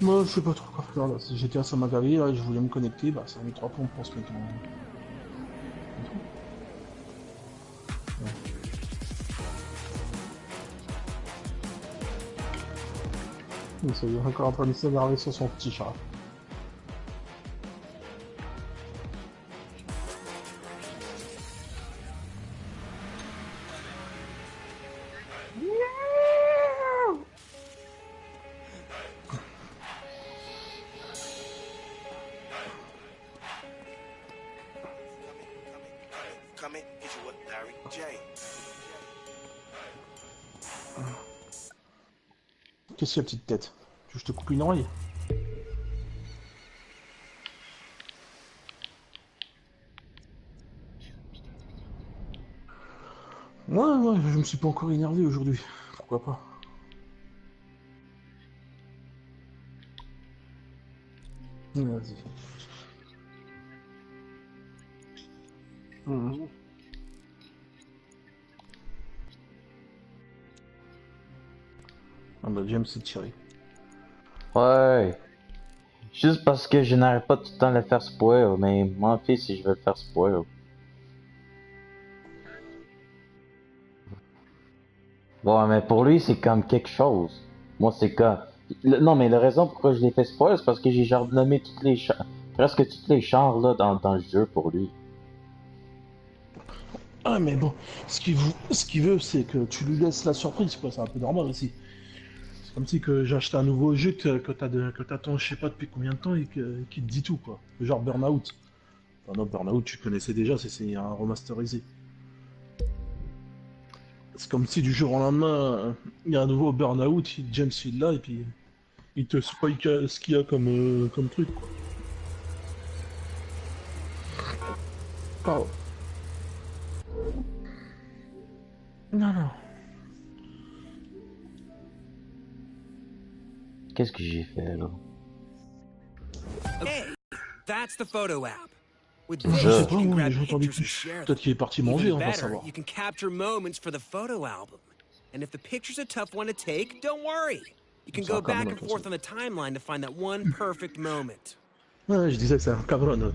Moi, je sais pas trop quoi faire là. Si j'étais à Samagavi, là, je voulais me connecter, bah ça a mis 3 plombs pour se mettre en. Ouais. Il est encore en train de s'énerver sur son petit chat. Qu'est-ce qu'il y a, petite tête? Tu veux que je te coupe une oreille? Ouais, je me suis pas encore énervé aujourd'hui. Pourquoi pas? Vas-y. Ah bah James s'est tiré. Ouais. Juste parce que je n'arrête pas tout le temps de le faire spoil, mais m'en fiche si je veux le faire spoil. Bon, mais pour lui, c'est comme quelque chose. Moi, c'est comme... Non, mais la raison pourquoi je l'ai fait spoil, c'est parce que j'ai genre nommé toutes les presque toutes les chars là dans le jeu pour lui. Ah mais bon, ce qu'il veut, c'est que tu lui laisses la surprise, quoi. C'est un peu normal aussi. C'est comme si que j'achète un nouveau jeu que t'attends je sais pas depuis combien de temps et qui te dit tout, quoi. Genre Burnout. Enfin non, Burnout, tu connaissais déjà, c'est un remasterisé. C'est comme si du jour au lendemain, il y a un nouveau Burnout, James il là, et puis il te spoil ce qu'il y a comme truc, quoi. Pardon. Non. Qu'est-ce que j'ai fait là? Hey, that's the photo app. With Je this, sais you pas, can moi, grab j'ai entendu pictures and plus. share them. Peut-être qu'il est parti manger, Even on va better, savoir. you can capture moments for the photo album. And if the picture's a tough one to take, don't worry. You can go back and forth on the timeline to find that one perfect moment. Ouais, je disais que c'est un cabron.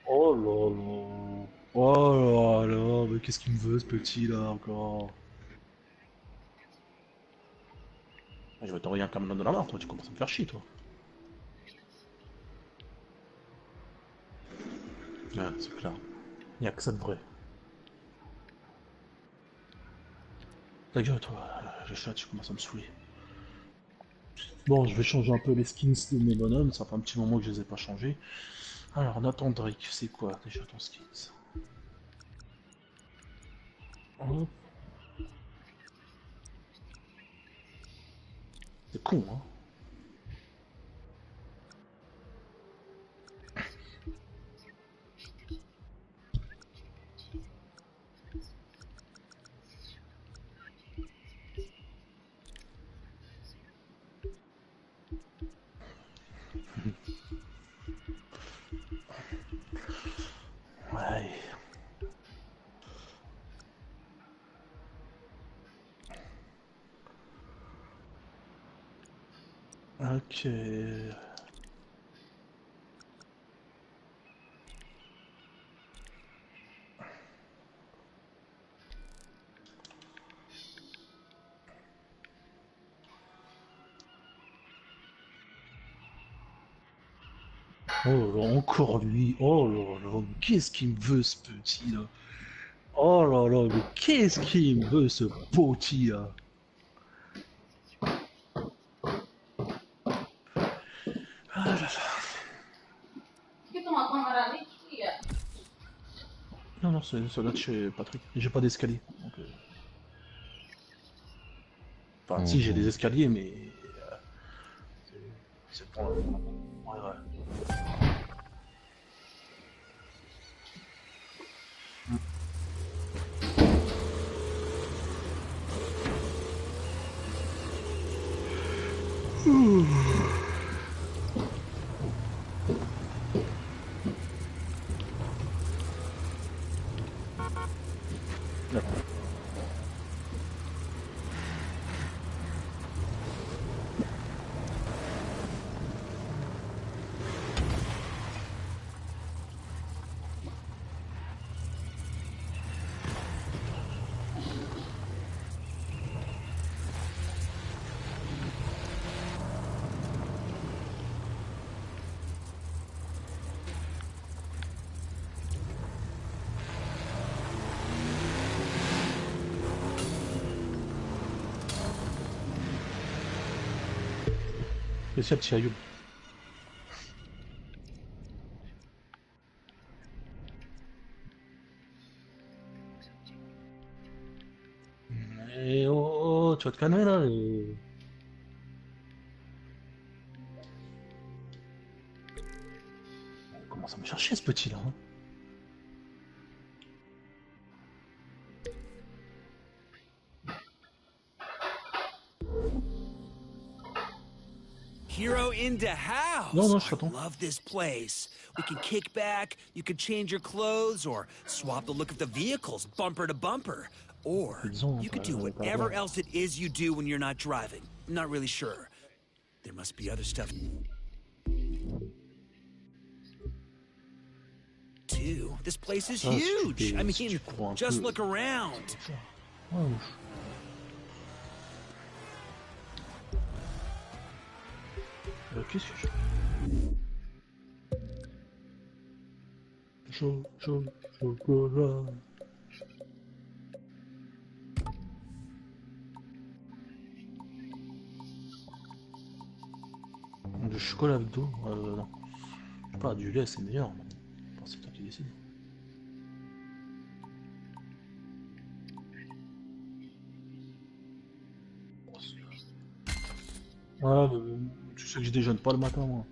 Oh là là. Oh là là, mais qu'est-ce qu'il me veut ce petit là encore? Je vais t'envoyer un camion de la main, toi, tu commences à me faire chier, toi. Ouais, c'est clair. Il n'y a que ça de vrai. Ta gueule, toi, le chat, tu commences à me saouler. Bon, je vais changer un peu les skins de mes bonhommes, ça fait un petit moment que je les ai pas changés. Alors, Nathan Drake, c'est quoi déjà ton skins? Hop. C'est con, hein. Ouais. Ok. Oh là, encore lui. Oh là là, mais qu'est-ce qu'il me veut ce petit là? Oh là là, mais qu'est-ce qu'il me veut ce petit là? Non, non, ça doit être chez Patrick. J'ai pas d'escalier. Donc, enfin, si, j'ai des escaliers, mais. C'est pour. Ouais, ouais. Spécial Chiayoub. Eh oh, tu vas te calmer là et... On commence à me chercher ce petit là. Hein. Hero in the house. No, I love this place. We can kick back, you can change your clothes, or swap the look of the vehicles, bumper to bumper. Or you could do whatever else it is you do when you're not driving. I'm not really sure. There must be other stuff too. This place is huge. I mean, just look around. Qu'est-ce que je... Chocolat. Du chocolat avec d'eau, non. Je sais pas, du lait c'est meilleur. Enfin, c'est toi qui décides. Ouais, tu sais que je déjeune pas le matin, moi.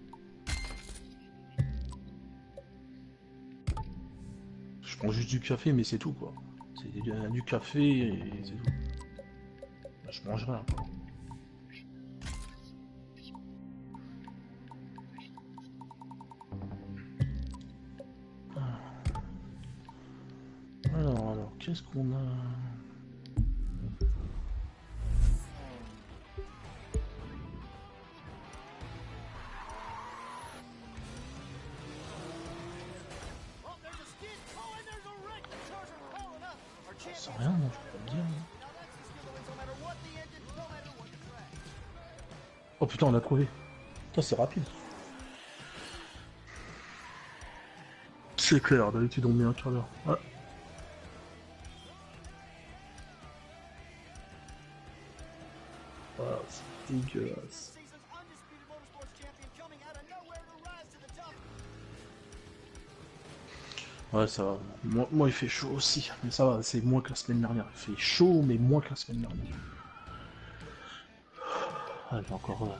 Je prends juste du café, mais c'est tout, quoi. C'est du café et c'est tout. Je mange rien, quoi. Alors, qu'est-ce qu'on a? C'est rien, moi, je peux pas te dire. Oh putain, on l'a trouvé. Putain, c'est rapide. C'est clair, d'habitude on met un quart d'heure. Ah. Ah, c'est dégueulasse. Ouais, ça va. Moi, il fait chaud aussi. Mais ça va, c'est moins que la semaine dernière. Il fait chaud, mais moins que la semaine dernière. Ah, j'ai encore...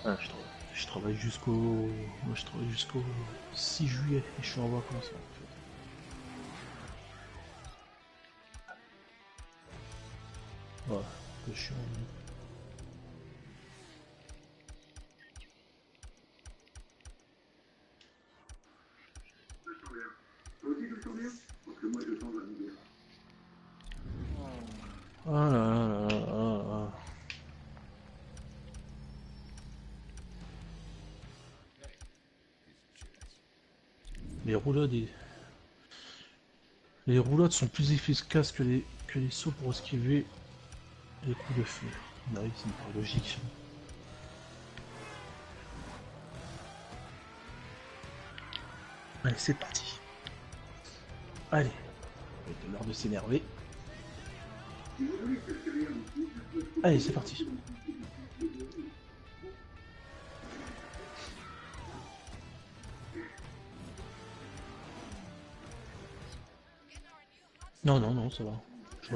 Ah, je travaille jusqu'au... Je travaille jusqu'au 6 juillet. Et je suis en vacances, en fait. Ouais, je suis en... Ah là là là là là. Les roulades sont plus efficaces que les sauts pour esquiver les coups de feu. Bah oui, c'est pas logique. Allez, c'est parti. Allez, c'est l'heure de s'énerver. Allez, c'est parti. Non, non, non, ça va. Je...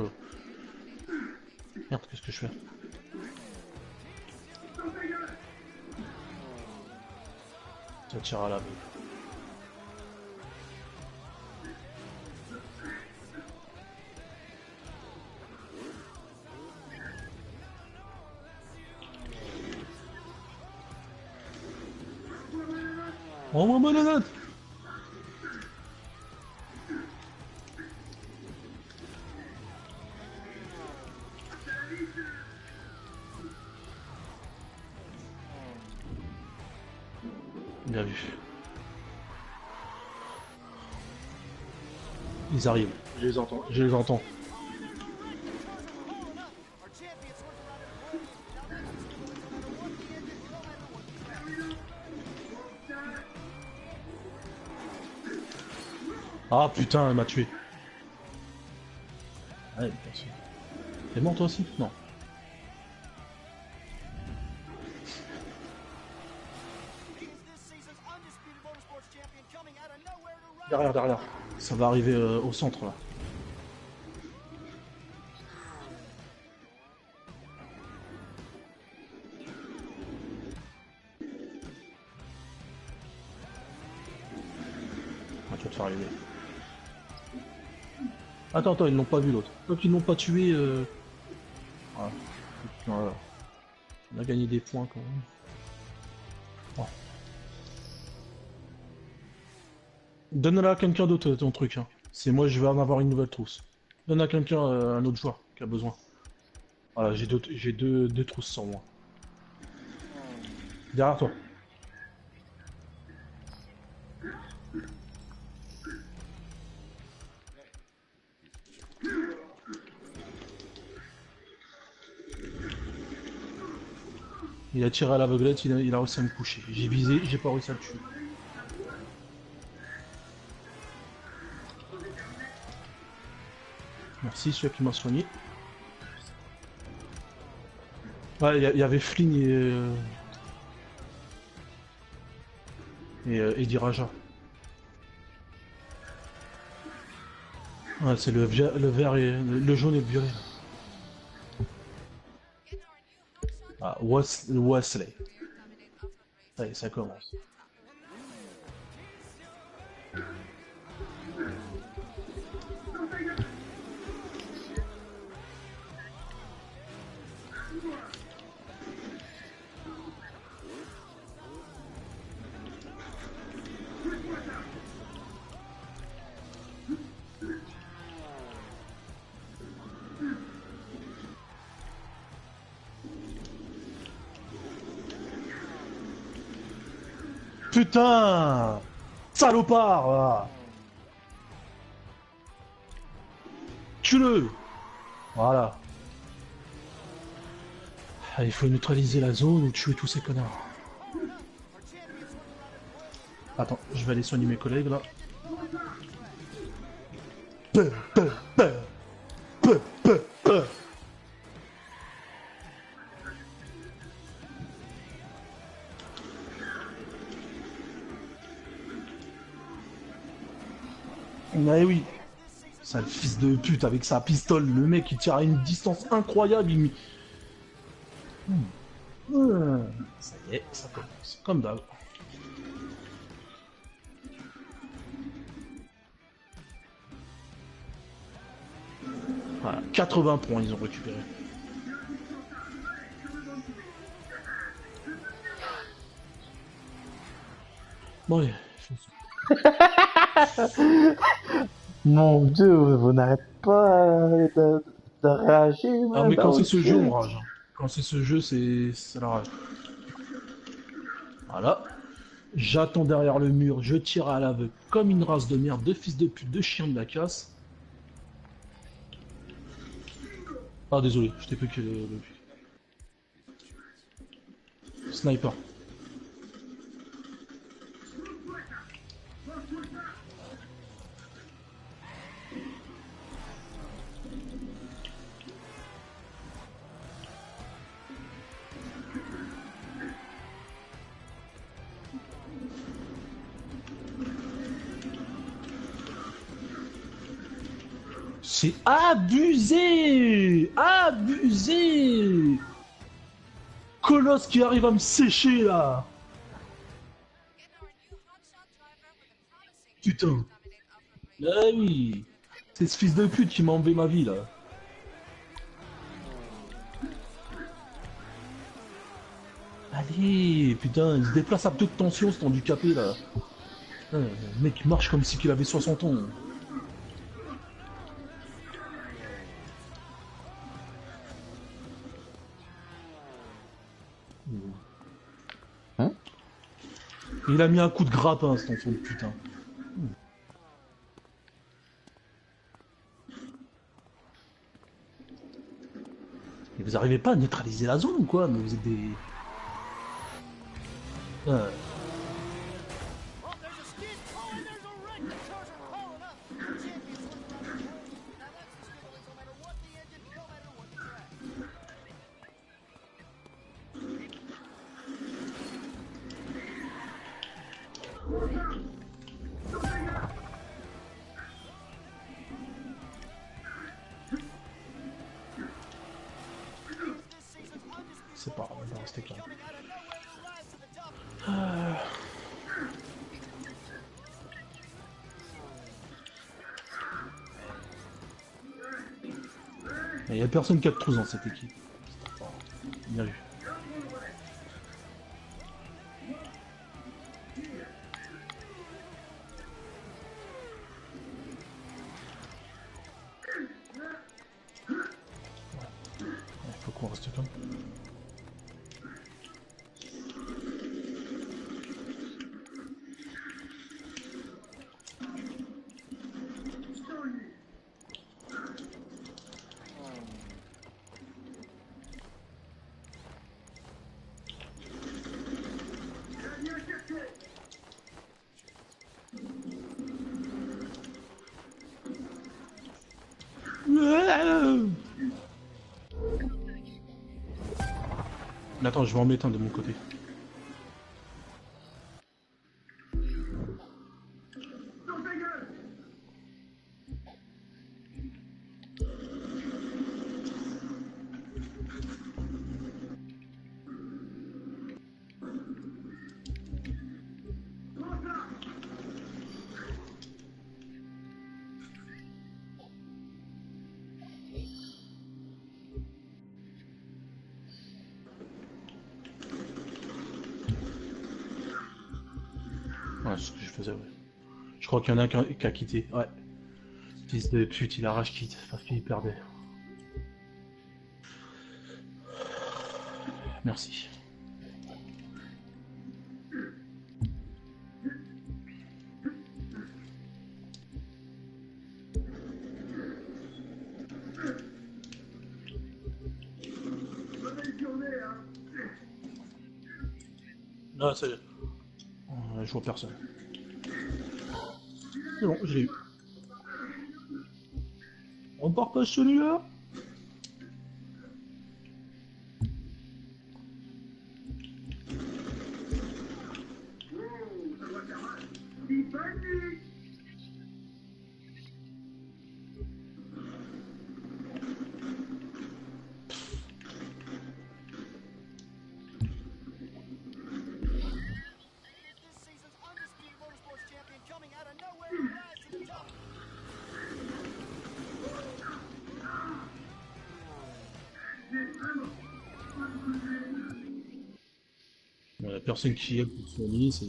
Merde, qu'est-ce que je fais? Ça tire à la vue. Oh, ma nanette! Bien vu. Ils arrivent. Je les entends. Je les entends. Ah putain, elle m'a tué. Ouais, bien sûr. T'es mort toi aussi? Non. Derrière, derrière. Ça va arriver au centre là. Ah, tu vas te faire arriver. Attends, attends, ils n'ont pas vu l'autre. Donc ils n'ont pas tué. Voilà. Voilà. On a gagné des points quand même. Oh. Donne-la à quelqu'un d'autre ton truc. Hein. C'est moi, je vais en avoir une nouvelle trousse. Donne à quelqu'un, un autre joueur qui a besoin. Voilà, j'ai deux trousses sur moi. Derrière toi. Il a tiré à l'aveuglette, il a réussi à me coucher. J'ai visé, j'ai pas réussi à le tuer. Merci, celui qui m'a soigné. Ouais, il y avait Flynn et Eddie Raja. Ouais, c'est le vert et le jaune et le violet. Ah, Wesley. Allez, ça commence. Putain! Salopard! Là. Tue-le! Voilà. Ah, il faut neutraliser la zone ou tuer tous ces connards. Attends, je vais aller soigner mes collègues là. Mais oui, sale fils de pute avec sa pistole, le mec il tire à une distance incroyable, il... Ça y est, ça commence, comme d'hab. Voilà, 80 points ils ont récupéré. Bon, allez, Mon dieu, vous n'arrêtez pas de rager. Ah, mais quand c'est ce jeu, on rage. Quand c'est ce jeu, c'est la rage. Voilà. J'attends derrière le mur, je tire à l'aveugle comme une race de merde, de fils de pute, de chien de la casse. Ah, désolé, je t'ai plus que le... Sniper. C'est abusé! Abusé! Colosse qui arrive à me sécher là! Putain! Ah oui! C'est ce fils de pute qui m'a enlevé ma vie là! Allez! Putain, il se déplace à toute tension cet handicapé là! Le mec il marche comme si il avait 60 ans! Hein? Il a mis un coup de grappin, cet enfant de putain. Et vous arrivez pas à neutraliser la zone ou quoi? Mais vous êtes des... C'est pas grave, on va rester calme. Il y a personne qui a de trous dans cette équipe. Bien vu. Il faut qu'on reste calme. Attends, je vais en mettre un de mon côté. Ouais, c'est ce que je faisais, ouais. Je crois qu'il y en a un qui a quitté, ouais. Fils de pute, il arrache quitte parce qu'il perdait. Merci. Non, c'est... je vois personne. C'est bon, je l'ai eu. On partage celui-là. La personne qui est pour soigner, c'est...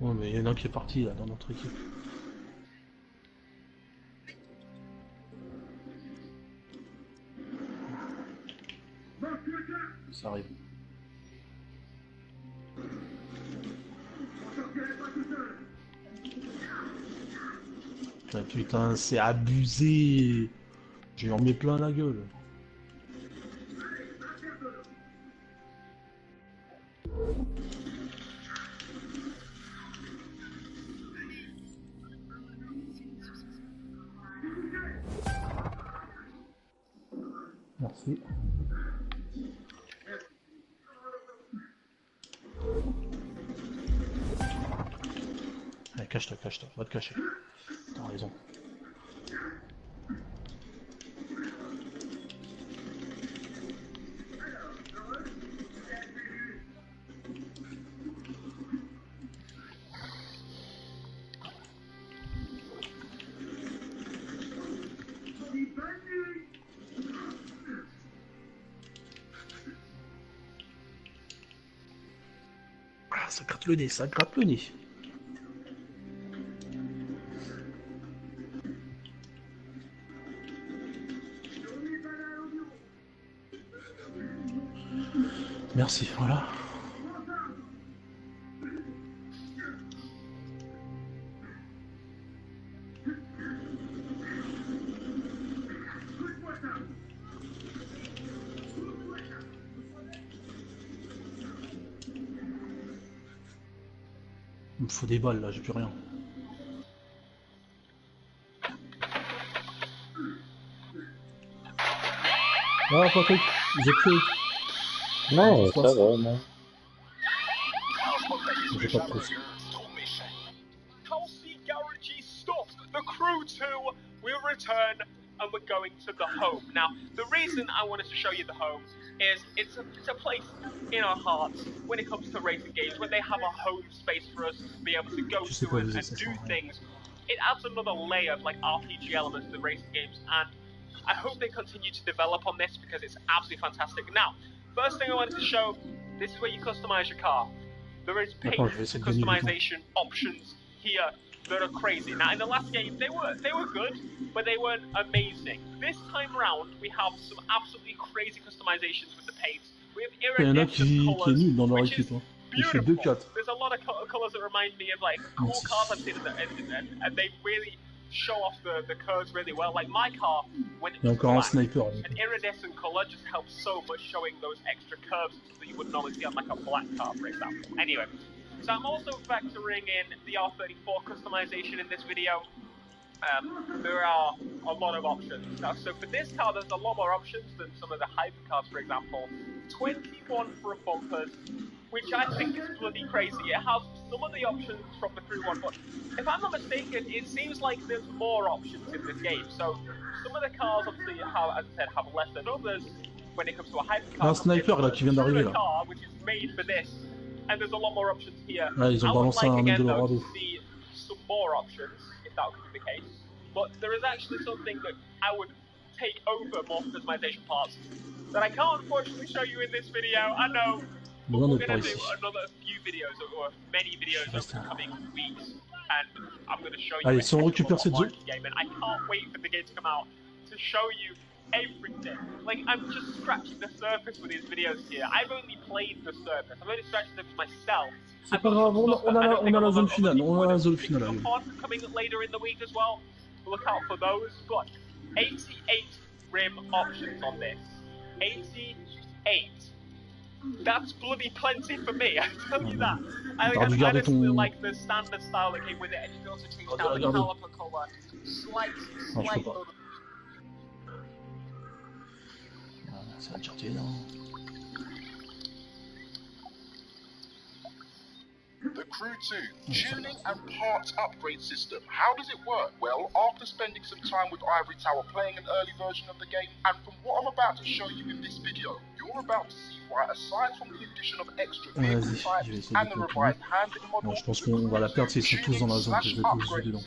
Ouais, mais il y en a un qui est parti là dans notre équipe. Ça arrive. Ah, putain, c'est abusé. Je lui en mets plein la gueule. Merci. Ouais, cache-toi, va te cacher. T'as raison. Ah, ça gratte le nez, ça gratte le nez. Merci, voilà. Il me faut des balles là, j'ai plus rien. Ah, pas truc, j'ai cru. Non, ça va, non. J'ai pas de plus. The crew 2 will return and we're going to the home. Now, the reason I wanted to show you the home is it's a place in our hearts when it comes to racing games, where they have a home space for us to be able to go to and do things. It adds another layer of like RPG elements to the racing games, and I hope they continue to develop on this because it's absolutely fantastic. Now, first thing I wanted to show, this is where you customize your car. There is paint customization options here that are crazy. Now, in the last game, they were good, but they weren't amazing. This time around, we have some absolutely crazy customizations with the paint. We have iridescent colors, which is beautiful. There's a lot of colors that remind me of like cool cars I've seen, and they really show off the curves really well. Like my car, when it's black, an iridescent color just helps so much, showing those extra curves that you wouldn't normally see on like a black car, for example. Anyway. So I'm also factoring in the R34 customization in this video. There are a lot of options. Now, so for this car, there's a lot more options than some of the hypercars, for example. 21 front bumpers, which I think is bloody crazy. It has some of the options from the crew one, but if I'm not mistaken, it seems like there's more options in this game. So some of the cars obviously have, as I said, have less than others when it comes to a hypercar. Un sniper là qui vient d'arriver là. Car, which is made for this. And there's a lot more options here. Ah, ils ont balancé un Eldorado. To see some more options, if that could be the case. But there is actually something that I would take over more customization parts that I can't unfortunately show you in this video. I know, but we're going to do another few videos, or many videos over the coming weeks, and I'm going to show you the game, and I can't wait for the game to come out to show you everything. Like, I'm just scratching the surface with these videos here. I've only played the surface. I've only scratched the surface myself. C'est pas grave, on a la zone finale, on a la zone finale. Coming later in the week as well. Look out for those. But 88 rim options on this. 88. That's bloody plenty for me, I tell you that. I honestly like the standard style that came with it, and you can also change down the caliper color. Slight Ça va charger là. The Crew 2 tuning and parts upgrade system. How does it work? Well, after spending some time with Ivory Tower playing an early version of the game, and from what I'm about to show you in this video, you're about to see why, aside from the addition of extra vehicle types and the revised handling model, je pense qu'on va la perdre s'ils sont tous dans la zone, que je vais tous jouer dedans.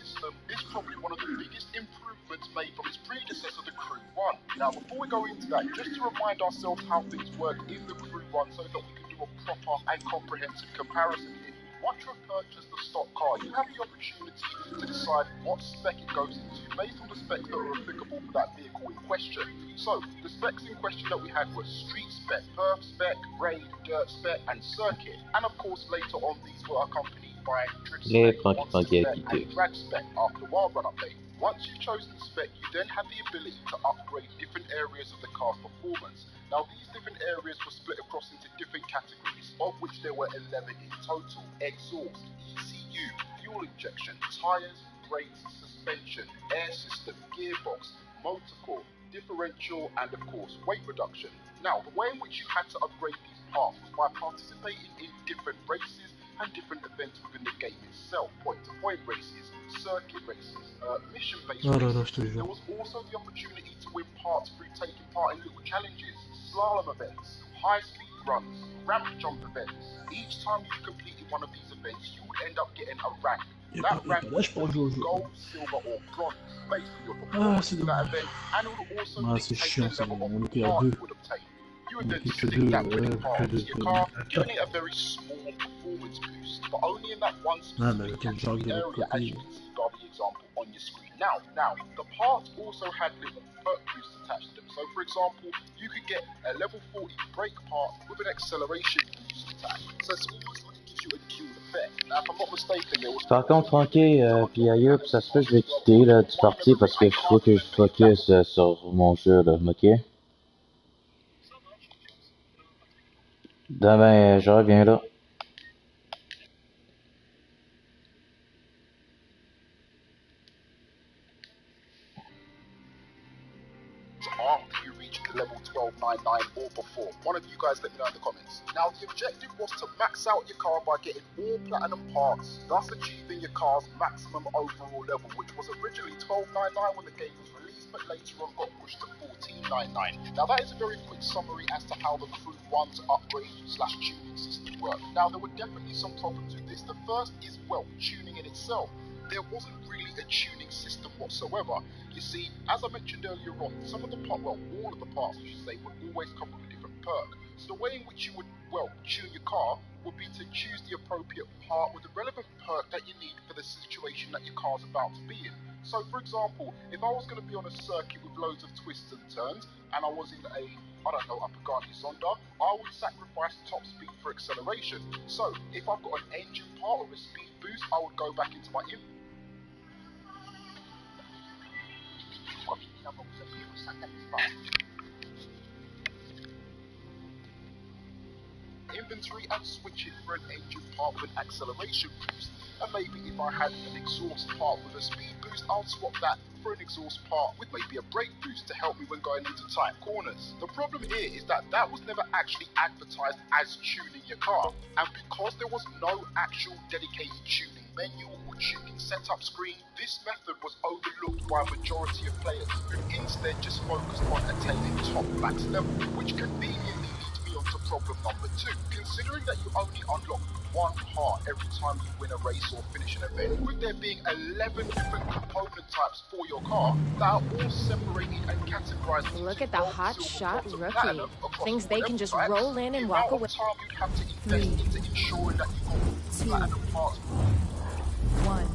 Is probably one of the biggest improvements made from its predecessor, the Crew 1. Now, before we go into that, just to remind ourselves how things work in the Crew 1 so that we can do a proper and comprehensive comparison here. Once you've purchased the stock car, you have the opportunity to decide what spec it goes into based on the specs that are applicable for that vehicle in question. So, the specs in question that we had were street spec, perf spec, raid, dirt spec, and circuit. And of course, later on, these were accompanied by drift spec, monster spec, and drag spec after the wild run update. Once you've chosen the spec, you then have the ability to upgrade different areas of the car's performance. Now, these different areas were split across into different categories, of which there were 11 in total. Exhaust, ECU, fuel injection, tyres, brakes, suspension, air system, gearbox, motor core, differential, and of course, weight reduction. Now, the way in which you had to upgrade these parts was by participating in different races and different events within the game itself. Point-to-point point races, circuit races, mission-based races. There was also the opportunity to win parts through taking part in little challenges, slalom events, high-speed runs, ramp jump events. Each time you completed one of these events, you would end up getting a rank. That rank was gold, silver, or bronze, based on your performance in that event, and it would also dictate the level of part you would obtain. You would then stick that winning part onto your car, giving it a very small performance boost, but only in that one specific category area, as you can see by the example on your screen now. The parts also had little perk boosts attached to them. So, for example, you could get a level 40 brake part with an acceleration boost attached. So it's almost like it gives you a dual effect. Now, if I'm not mistaken, there was... Par contre, Frankie, puis ailleurs, ça se peut, je vais quitter là, du parti parce que faut que je focus sur mon jeu, là, ok? Demain, je reviens là. After you reach level 1299 or before. One of you guys let me know in the comments. Now the objective was to max out your car by getting all platinum parts, thus achieving your car's maximum overall level, which was originally 1299 when the game was released, but later on got pushed to 1499. Now that is a very quick summary as to how the Crew 1's upgrade/tuning system worked. Now there were definitely some problems with this. The first is, well, tuning in itself. There wasn't really a tuning system whatsoever. You see, as I mentioned earlier on, some of the parts, well, all of the parts, I should say, would always come with a different perk. So the way in which you would, well, tune your car would be to choose the appropriate part with the relevant perk that you need for the situation that your car's about to be in. So, for example, if I was going to be on a circuit with loads of twists and turns, and I was in a, I don't know, a Pagani Zonda, I would sacrifice top speed for acceleration. So, if I've got an engine part or a speed boost, I would go back into my inventory and switch it for an engine part with an acceleration boost. And maybe if I had an exhaust part with a speed boost, I'll swap that for an exhaust part with maybe a brake boost to help me when going into tight corners. The problem here is that that was never actually advertised as tuning your car, and because there was no actual dedicated tuning menu or tuning setup screen, this method was overlooked by a majority of players who instead just focused on attaining top max level, which conveniently leads me on to problem number 2. Considering that you only unlock one part every time you win a race or finish an event, with there being 11 different component types for your car that are all separated and categorized into Look at the gold, hot silver, shot bronze, and rookie. platinum across Things all they level can just types, roll in and the walk amount away. of time you'd have to invest into ensuring that you got all platinum parts. 1.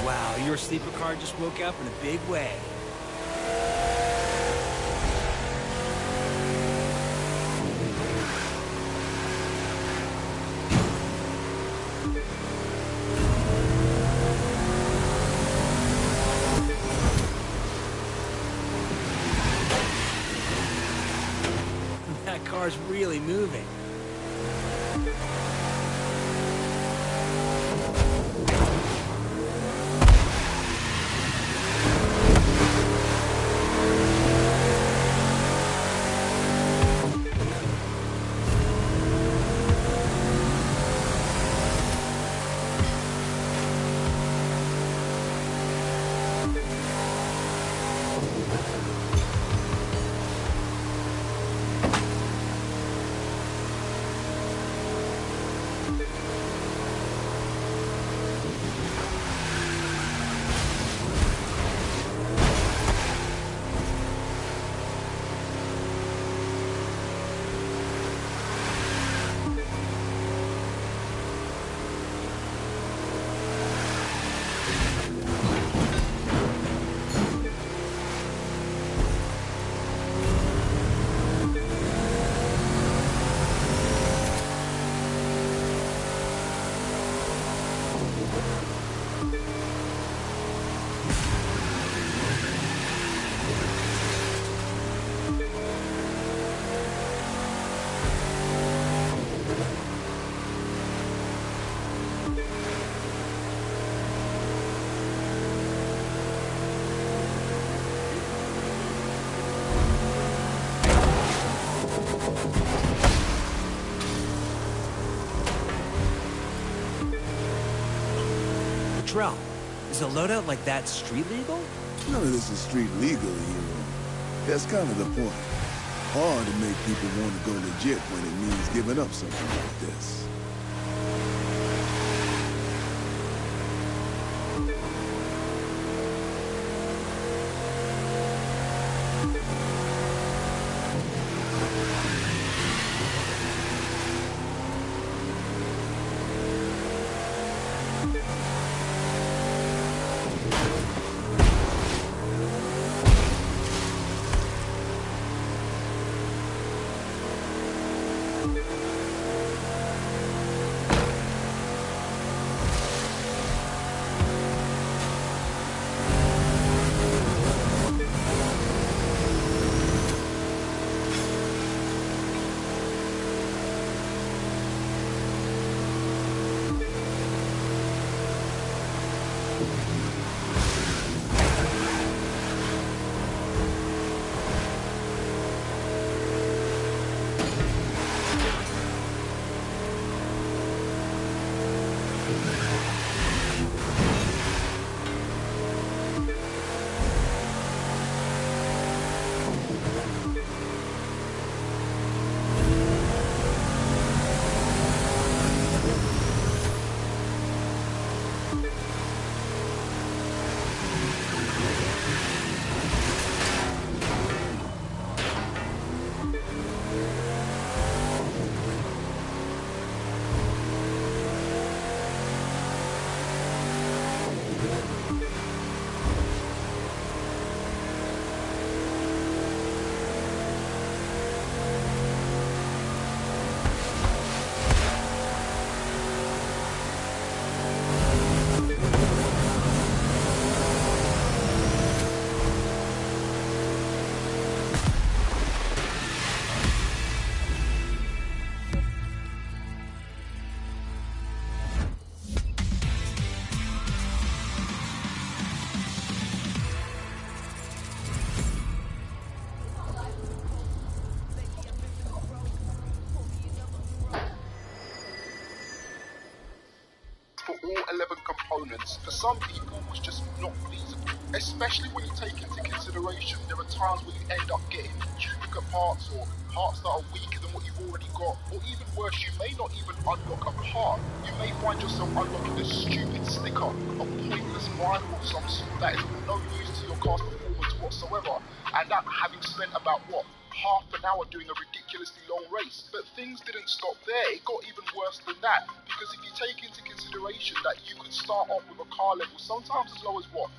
Wow, your sleeper car just woke up in a big way. That car's really moving. Luttrell, is a loadout like that street legal? None of this is street legal, hero. That's kind of the point. Hard to make people want to go legit when it means giving up something like this. For all 11 components, for some people, was just not feasible. Especially when you take into consideration there are times where you end up getting duplicate parts or parts that are weaker than what you've already got, or even worse, you may not even unlock a part. You may find yourself unlocking a stupid sticker, a pointless vinyl of some sort that is of no use to your car's performance whatsoever, and that having spent about, what, half an hour doing a ridiculously long race. But things didn't stop there, it got even worse than that, because if you take into consideration that you could start off with a car level sometimes as low as what,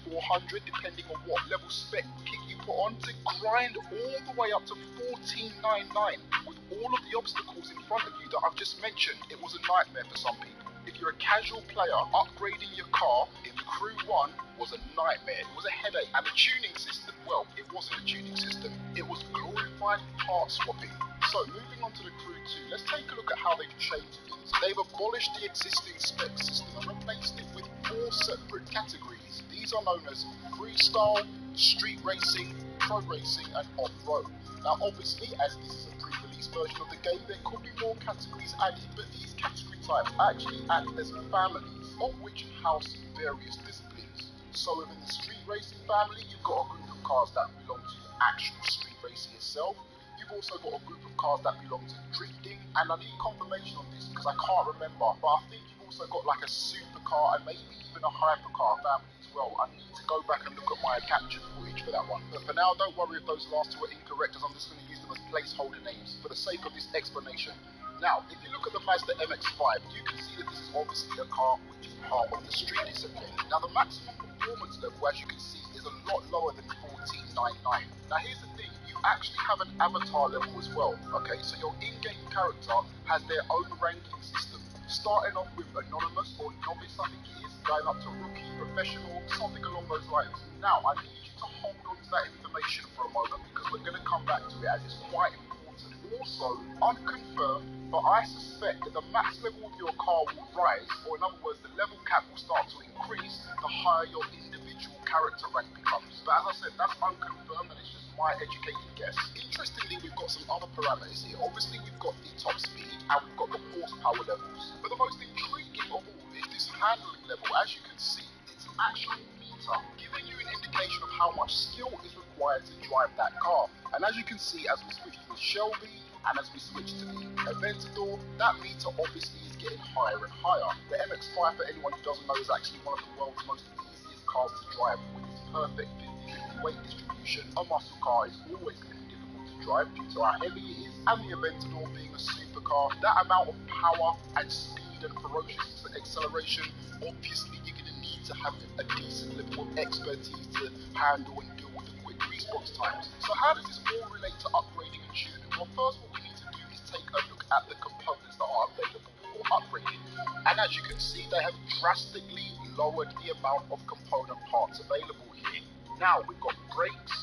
300-400 depending on what level spec kit you put on, to grind all the way up to 1499 with all of the obstacles in front of you that I've just mentioned. It was a nightmare for some people. If you're a casual player, upgrading your car in the Crew 1 was a nightmare. It was a headache. And the tuning system, well, it wasn't a tuning system. It was glorified part swapping. So moving on to the Crew 2, let's take a look at how they've changed things. They've abolished the existing spec system and replaced it with 4 separate categories. These are known as freestyle, street racing, pro racing, and off-road. Now obviously, as this is a pre-release version of the game, there could be more categories added, but these category types actually act as families, of which house various disciplines. So within the street racing family, you've got a group of cars that belong to actual street racing itself. You've also got a group of cars that belong to drifting, and I need confirmation on this because I can't remember, but I think you've also got like a supercar and maybe even a hypercar family as well. I need to go back and look at my capture footage for that one. But for now, don't worry if those last 2 are incorrect, as I'm just going to use them as placeholder names for the sake of this explanation. Now, if you look at the Mazda MX-5, you can see that this is obviously a car which is part of the street discipline. Now, the maximum performance level, as you can see, is a lot lower than 1499. Now, here's the thing. You actually have an avatar level as well, okay? So your in-game character has their own ranking system, starting off with anonymous or novice, I think it is, going up to rookie, professional, something along those lines. Now, I need you to hold on to that information for a moment because we're going to come back to it as it's quite important. Also, unconfirmed, but I suspect that the max level of your car will rise, or in other words, the level cap will start to increase the higher your individual character rank becomes. But as I said, that's unconfirmed and it's just my educated guess. Interestingly, we've got some other parameters here. Obviously, we've got the top speed and we've got the horsepower levels. But the most intriguing of all is this handling level, as you can see, it's an actual meter giving you an indication of how much skill is required to drive that car. And as you can see, as we switch to the Shelby and as we switch to the Aventador, that meter obviously is getting higher and higher. The MX-5, for anyone who doesn't know, is actually one of the world's most easiest cars to drive with its perfect 50-50 weight distribution. A muscle car is always going to be difficult to drive due to how heavy it is, and the Aventador being a supercar, that amount of power and speed and ferocious acceleration, obviously you're going to need to have a decent level of expertise to handle and deal with the quick response times. So how does this all relate to upgrading and tuning? Well, first what we need to do is take a look at the components that are available for upgrading. And as you can see, they have drastically lowered the amount of component parts available here. Now we've got brakes,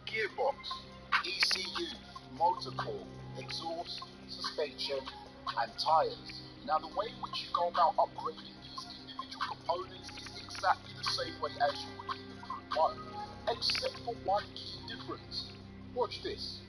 gearbox, ECU, motor core, exhaust, suspension, and tyres. Now the way in which you go about upgrading these individual components is exactly the same way as you would in the Crew 1, except for one key difference. Watch this.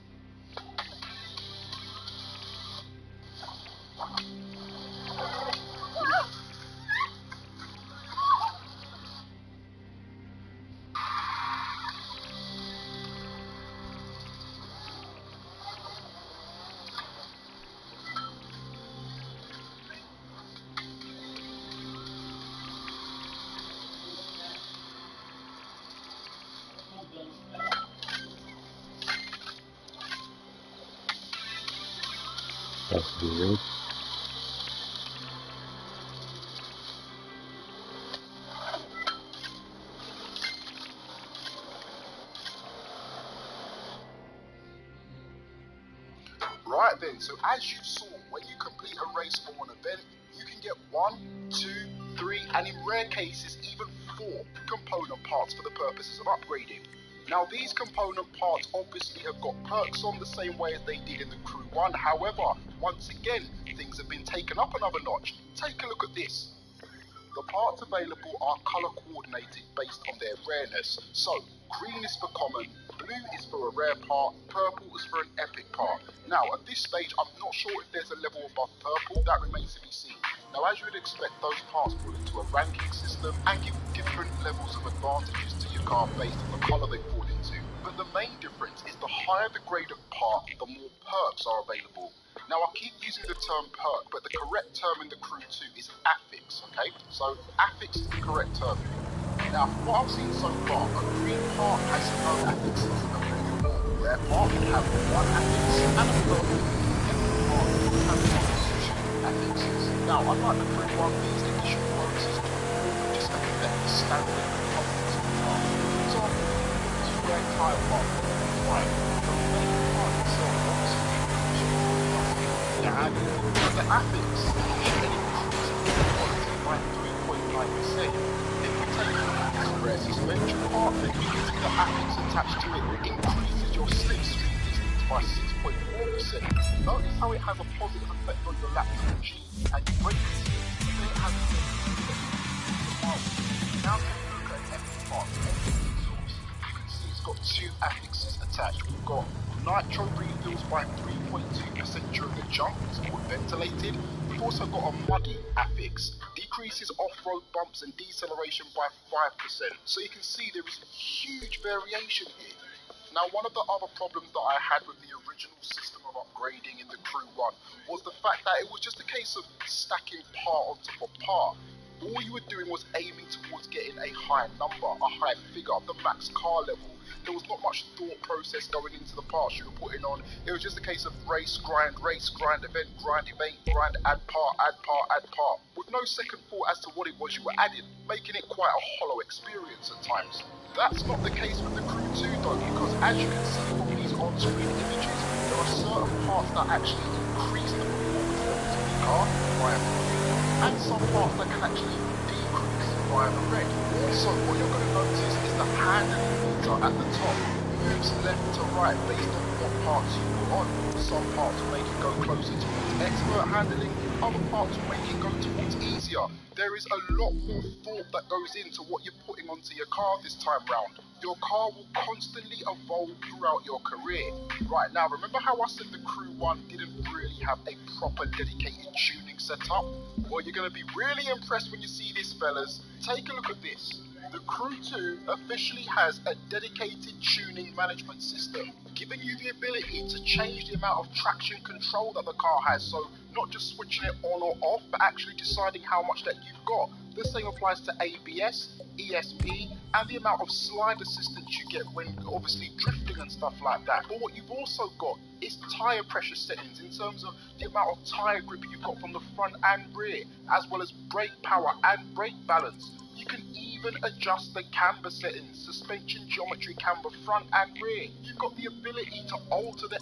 That's weird. Right then, so as you saw, when you complete a race or an event, you can get 1, 2, 3, and in rare cases even 4 component parts for the purposes of upgrading. Now these component parts obviously have got perks on the same way as they did in the Crew 1, however, once again, things have been taken up another notch. Take a look at this. The parts available are colour coordinated based on their rareness. So, green is for common, blue is for a rare part, purple is for an epic part. Now, at this stage, I'm not sure if there's a level above purple, that remains to be seen. Now, as you would expect, those parts fall into a ranking system and give different levels of advantages to your car based on the colour they fall into. But the main difference is the higher the grade of part, the more perks are available. Now, I keep using the term perk, but the correct term in the Crew 2 is affix, okay? So, affix is the correct term. Now, from what I've seen so far, a green part has no affixes. A blue or rare part can have 1 affix, and a purple epic part will have 2 affixes. Now, unlike the Crew 1, these additional bonuses do more just affect the standard components of the car. For example, the 2 rare tyre parts on the right, the main part itself obviously but the affix should increase the quality by 3.9%. If we take a look at this rare suspension part, then you can see the affix attached to it increases your slipstream distance by 6.4%. Notice how it has a positive effect on your lap energy and your brake distance, and then it has a now take a look at epic parts, engine exhaust. You can see it's got 2 affixes attached. We've got nitro refills by 3.2% during the jump, it's called ventilated. We've also got a muddy affix, decreases off-road bumps and deceleration by 5%. So you can see there is huge variation here. Now, one of the other problems that I had with the original system of upgrading in the Crew 1 was the fact that it was just a case of stacking part on top of part. All you were doing was aiming towards getting a high number, a high figure, the max car level. There was not much thought process going into the parts you were putting on. It was just a case of race, grind, event, grind, add part, with no second thought as to what it was you were adding, making it quite a hollow experience at times. That's not the case with the Crew 2 though, because as you can see from these on-screen images, there are certain parts that actually increase the performance levels of the car via blue, and some parts that can actually decrease via the red. Also, what you're going to notice is the handling meter at the top moves left to right based on what parts you put on. Some parts will make it go closer towards expert handling, other parts will make it go towards easier. There is a lot more thought that goes into what you're putting onto your car this time round. Your car will constantly evolve throughout your career. Right, now remember how I said the Crew 1 didn't really have a proper dedicated tuning setup? Well, you're going to be really impressed when you see this, fellas. Take a look at this. The Crew 2 officially has a dedicated tuning management system, giving you the ability to change the amount of traction control that the car has. So not just switching it on or off, but actually deciding how much that you've got. The same applies to ABS, ESP, and the amount of slide assistance you get when obviously drifting and stuff like that. But what you've also got is tyre pressure settings in terms of the amount of tyre grip you've got from the front and rear, as well as brake power and brake balance. You can even adjust the camber settings, suspension geometry camber front and rear. You've got the ability to alter the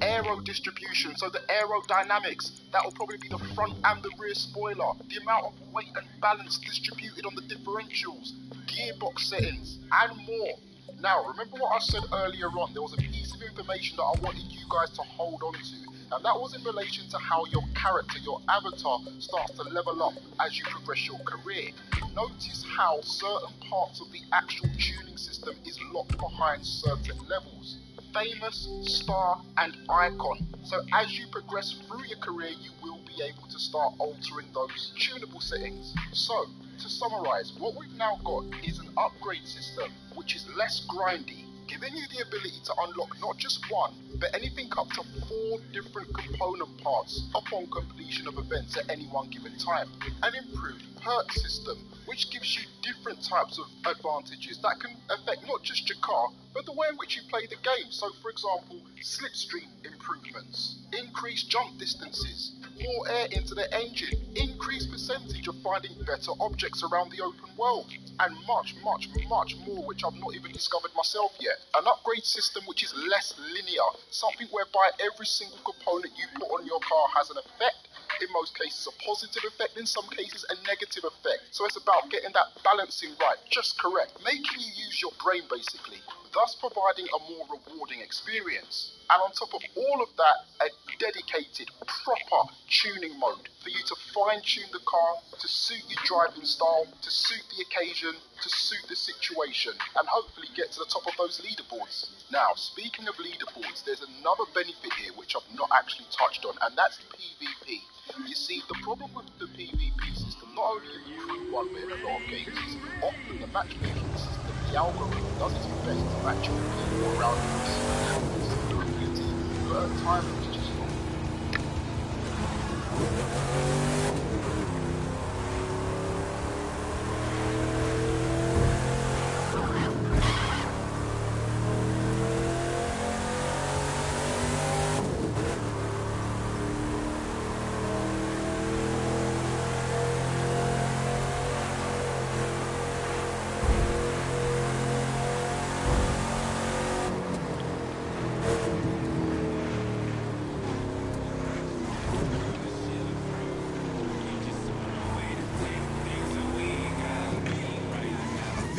aero distribution, so the aerodynamics, that will probably be the front and the rear spoiler, the amount of weight and balance distributed on the differentials, gearbox settings, and more. Now, remember what I said earlier on, there was a piece of information that I wanted you guys to hold on to, and that was in relation to how your character, your avatar, starts to level up as you progress your career. Notice how certain parts of the actual tuning system is locked behind certain levels. Famous, star, and icon. So as you progress through your career, you will be able to start altering those tunable settings. So, to summarize, what we've now got is an upgrade system which is less grindy, giving you the ability to unlock not just one, but anything up to 4 different component parts upon completion of events at any one given time. An improved perk system, which gives you different types of advantages that can affect not just your car, but the way in which you play the game. So for example, slipstream improvements, increased jump distances, more air into the engine, increased percentage of finding better objects around the open world, and much, much, much more which I've not even discovered myself yet. An upgrade system which is less linear, something whereby every single component you put on your car has an effect. In most cases a positive effect, in some cases a negative effect. So it's about getting that balancing right, just correct, making you use your brain basically, thus providing a more rewarding experience. And on top of all of that, a dedicated, proper tuning mode for you to fine-tune the car to suit your driving style, to suit the occasion, to suit the situation, and hopefully get to the top of those leaderboards. Now, speaking of leaderboards, there's another benefit here which I've not actually touched on, and that's PvP. You see, the problem with the PvP system, not only in Crew 1 but in a lot of games, is often the matchmaking system, the algorithm, does its best to match you with people around you with similar levels of similar ability, but at times it's just not.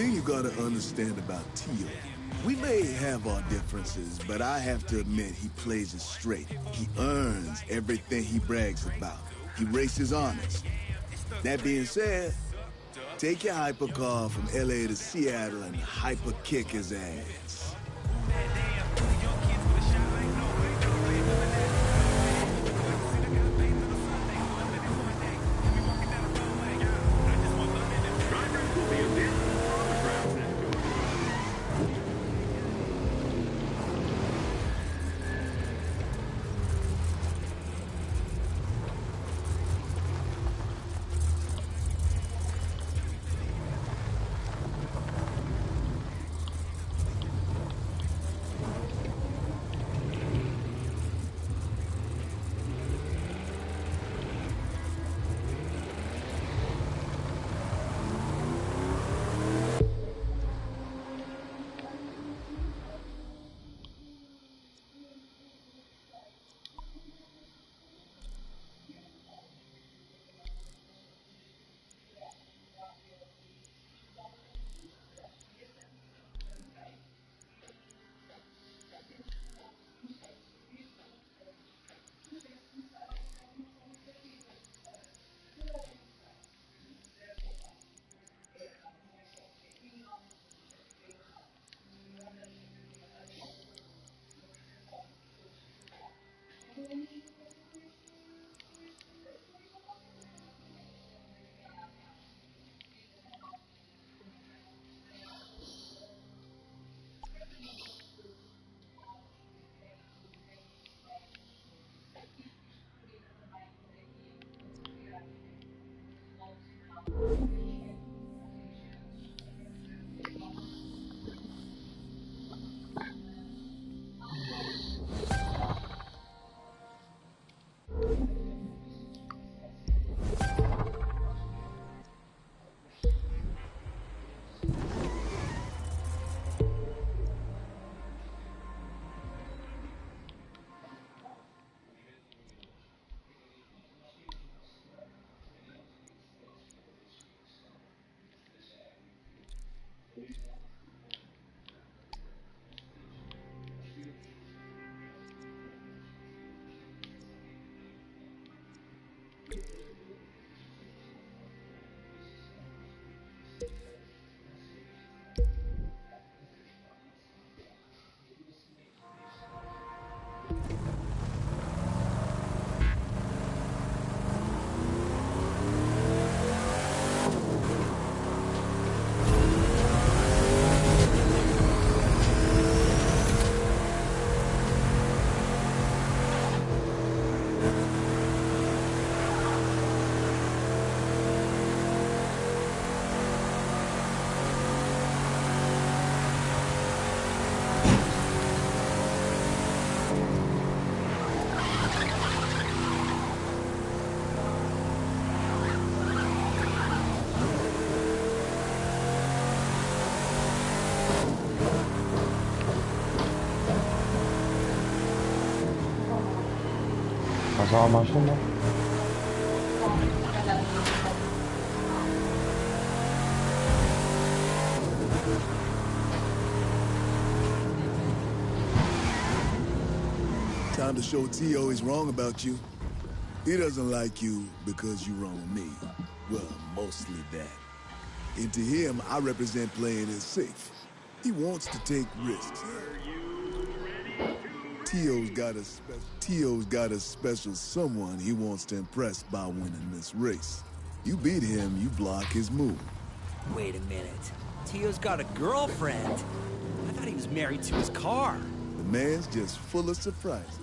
You gotta understand about Tio. We may have our differences, but I have to admit he plays it straight. He earns everything he brags about. He races honest. That being said, take your hypercar from LA to Seattle and hyper kick his ass. Ça va marcher, là? Time to show Tio he's wrong about you. He doesn't like you because you wrong me. Well, mostly that. And to him, I represent playing it safe. He wants to take risks. Tio's got a special someone he wants to impress by winning this race. You beat him, you block his move. Wait a minute. Tio's got a girlfriend. I thought he was married to his car. The man's just full of surprises.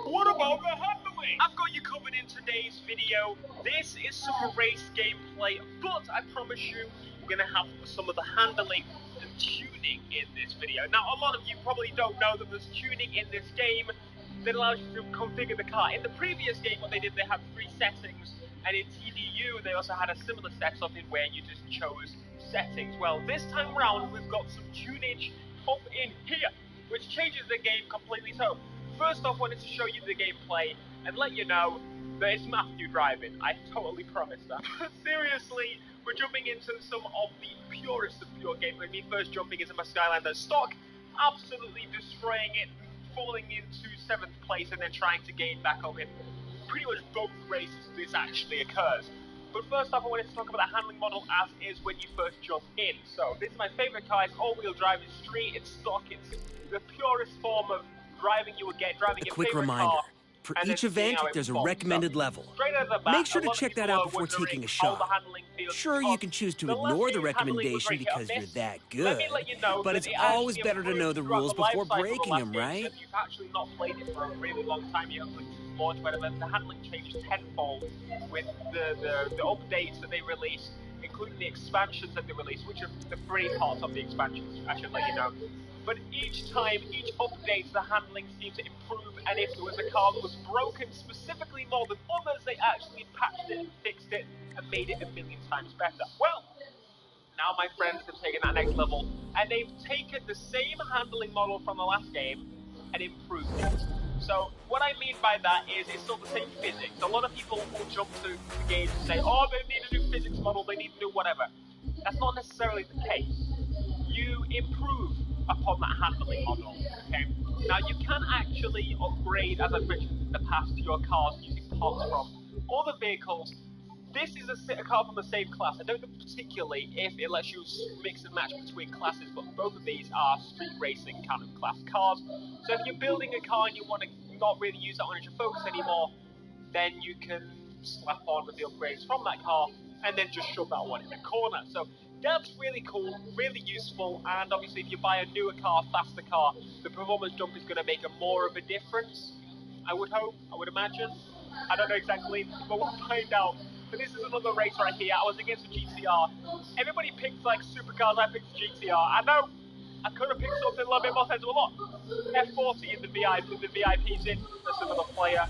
What about the handling? I've got you covered in today's video. This is some race gameplay, but I promise you, we're going to have some of the handling and tuning in this video. Now, a lot of you probably don't know that there's tuning in this game that allows you to configure the car. In the previous game, what they did, they had 3 settings, and in TDU, they also had a similar setup in where you just chose settings. Well, this time around, we've got some tunage up in here, which changes the game completely. So, first off, I wanted to show you the gameplay and let you know that it's Matthew driving. I totally promised that. Seriously, we're jumping into some of the purest of pure gameplay. Me first jumping into my Skylander stock, absolutely destroying it, falling into 7th place and then trying to gain back up in pretty much both races this actually occurs. But first off, I wanted to talk about the handling model as is when you first jump in. So, this is my favourite car. It's all-wheel drive, it's street, it's stock, it's the purest form of driving you would get, driving your favorite car. For each event, there's a recommended level. Make sure to check that out before taking a shot. Sure, you can choose to ignore the recommendation because you're that good, but it's always better to know the rules before breaking them, right? If you've actually not played it for a really long time, you haven't launched whatever, the handling changes tenfold with the updates that they release, including the expansions that they release, which are the free parts of the expansions, I should let you know. But each time, each update, the handling seems to improve, and if there was a car that was broken specifically more than others, they actually patched it and fixed it and made it 1,000,000 times better. Well, now my friends have taken that next level, and they've taken the same handling model from the last game and improved it. So, what I mean by that is it's still the same physics. A lot of people will jump to the game and say, oh, they need a new physics model, they need to do whatever. That's not necessarily the case. You improve upon that handling model, okay? Now, you can actually upgrade, as I've mentioned in the past, your cars using parts from other vehicles. This is a car from the same class. I don't know particularly if it lets you mix and match between classes, but both of these are street racing kind of class cars. So if you're building a car and you want to not really use that one as your focus anymore, then you can slap on with the upgrades from that car and then just shove that one in the corner. So that's really cool, really useful, and obviously if you buy a newer car, faster car, the performance jump is going to make more of a difference. I would hope, I would imagine. I don't know exactly, but we'll find out. But this is another race right here. I was against a GTR. Everybody picks like supercars, I picked the GTR. I know, I could have picked something a little bit more sensible. Look, F40 in the VIP's in, that's another player,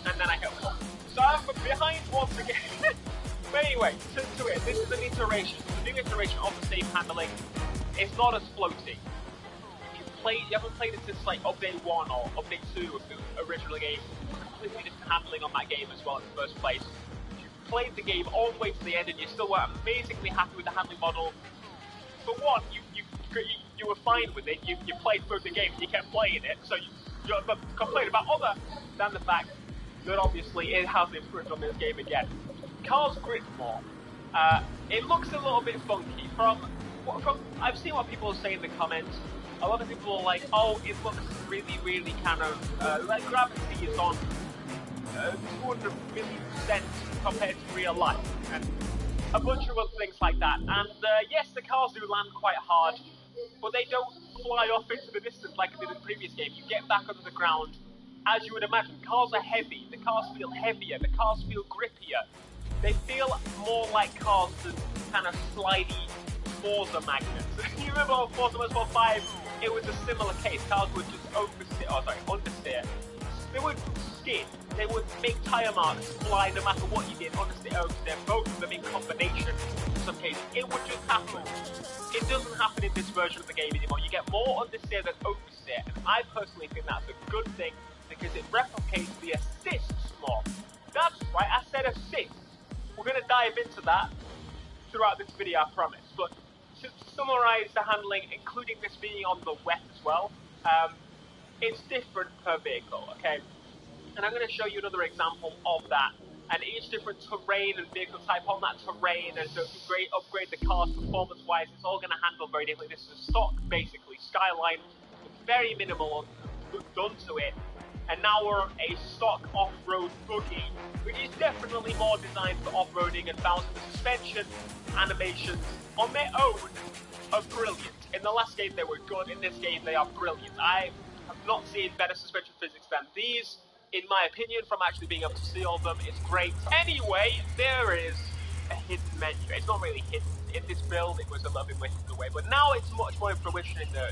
and then I hit one. So I'm behind once again. But anyway, to it, this is an iteration, the new iteration of the same handling. It's not as floaty. You haven't played it since like update 1 or update 2 of the original game, completely different handling on that game as well in the first place. You played the game all the way to the end and you still were amazingly happy with the handling model. For one, you were fine with it, you played through the game, you kept playing it, so you complained about other than the fact that obviously it has improved on this game again. Cars grip more. It looks a little bit funky. I've seen what people say in the comments. A lot of people are like, oh, it looks really, really kind of, like gravity is on 200,000,000% compared to real life, and a bunch of other things like that. And yes, the cars do land quite hard, but they don't fly off into the distance like it did in the previous game. You get back under the ground, as you would imagine. Cars are heavy, the cars feel heavier, the cars feel grippier. They feel more like cars than kind of slidey Forza magnets. You remember on Forza Motorsport 5, it was a similar case. Cars would just understeer. They would skid did, they would make tire marks fly no matter what you did. Honestly, they're both of them in combination. In some cases, it would just happen. It doesn't happen in this version of the game anymore. You get more understeer than oversteer, and I personally think that's a good thing because it replicates the assists more. That's right, I said assists. We're going to dive into that throughout this video, I promise. But to summarize the handling, including this being on the wet as well, it's different per vehicle, okay? And I'm going to show you another example of that. And each different terrain and vehicle type on that terrain, and to upgrade the cars performance-wise, it's all going to handle very differently. This is a stock, basically, Skyline, with very minimal done to it. And now we're on a stock off-road buggy, which is definitely more designed for off-roading and balancing. The suspension animations on their own are brilliant. In the last game they were good, in this game they are brilliant. I have not seen better suspension physics than these, in my opinion, from actually being able to see all of them. It's great. Anyway, there is a hidden menu. It's not really hidden. In this build, it was a little bit hidden away, but now it's much more in fruition in the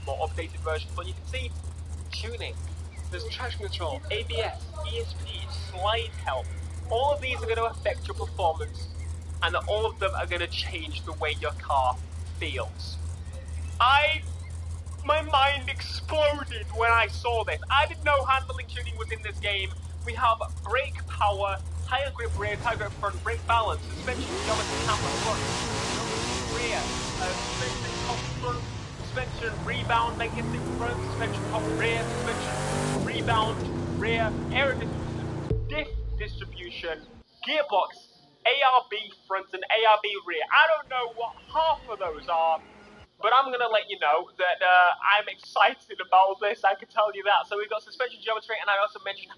more updated version. But you can see tuning. There's traction control, ABS, ESP, slide help. All of these are going to affect your performance, and all of them are going to change the way your car feels. My mind exploded when I saw this. I didn't know handling tuning was in this game. We have brake power, higher grip rear, higher grip front, brake balance, suspension geometry, camber front, rear, suspension top front, suspension rebound, magnetic front, suspension top rear, suspension rebound rear, air diff distribution, gearbox, ARB front and ARB rear. I don't know what half of those are, but I'm going to let you know that I'm excited about this, I can tell you that. So we've got suspension geometry, and I also mentioned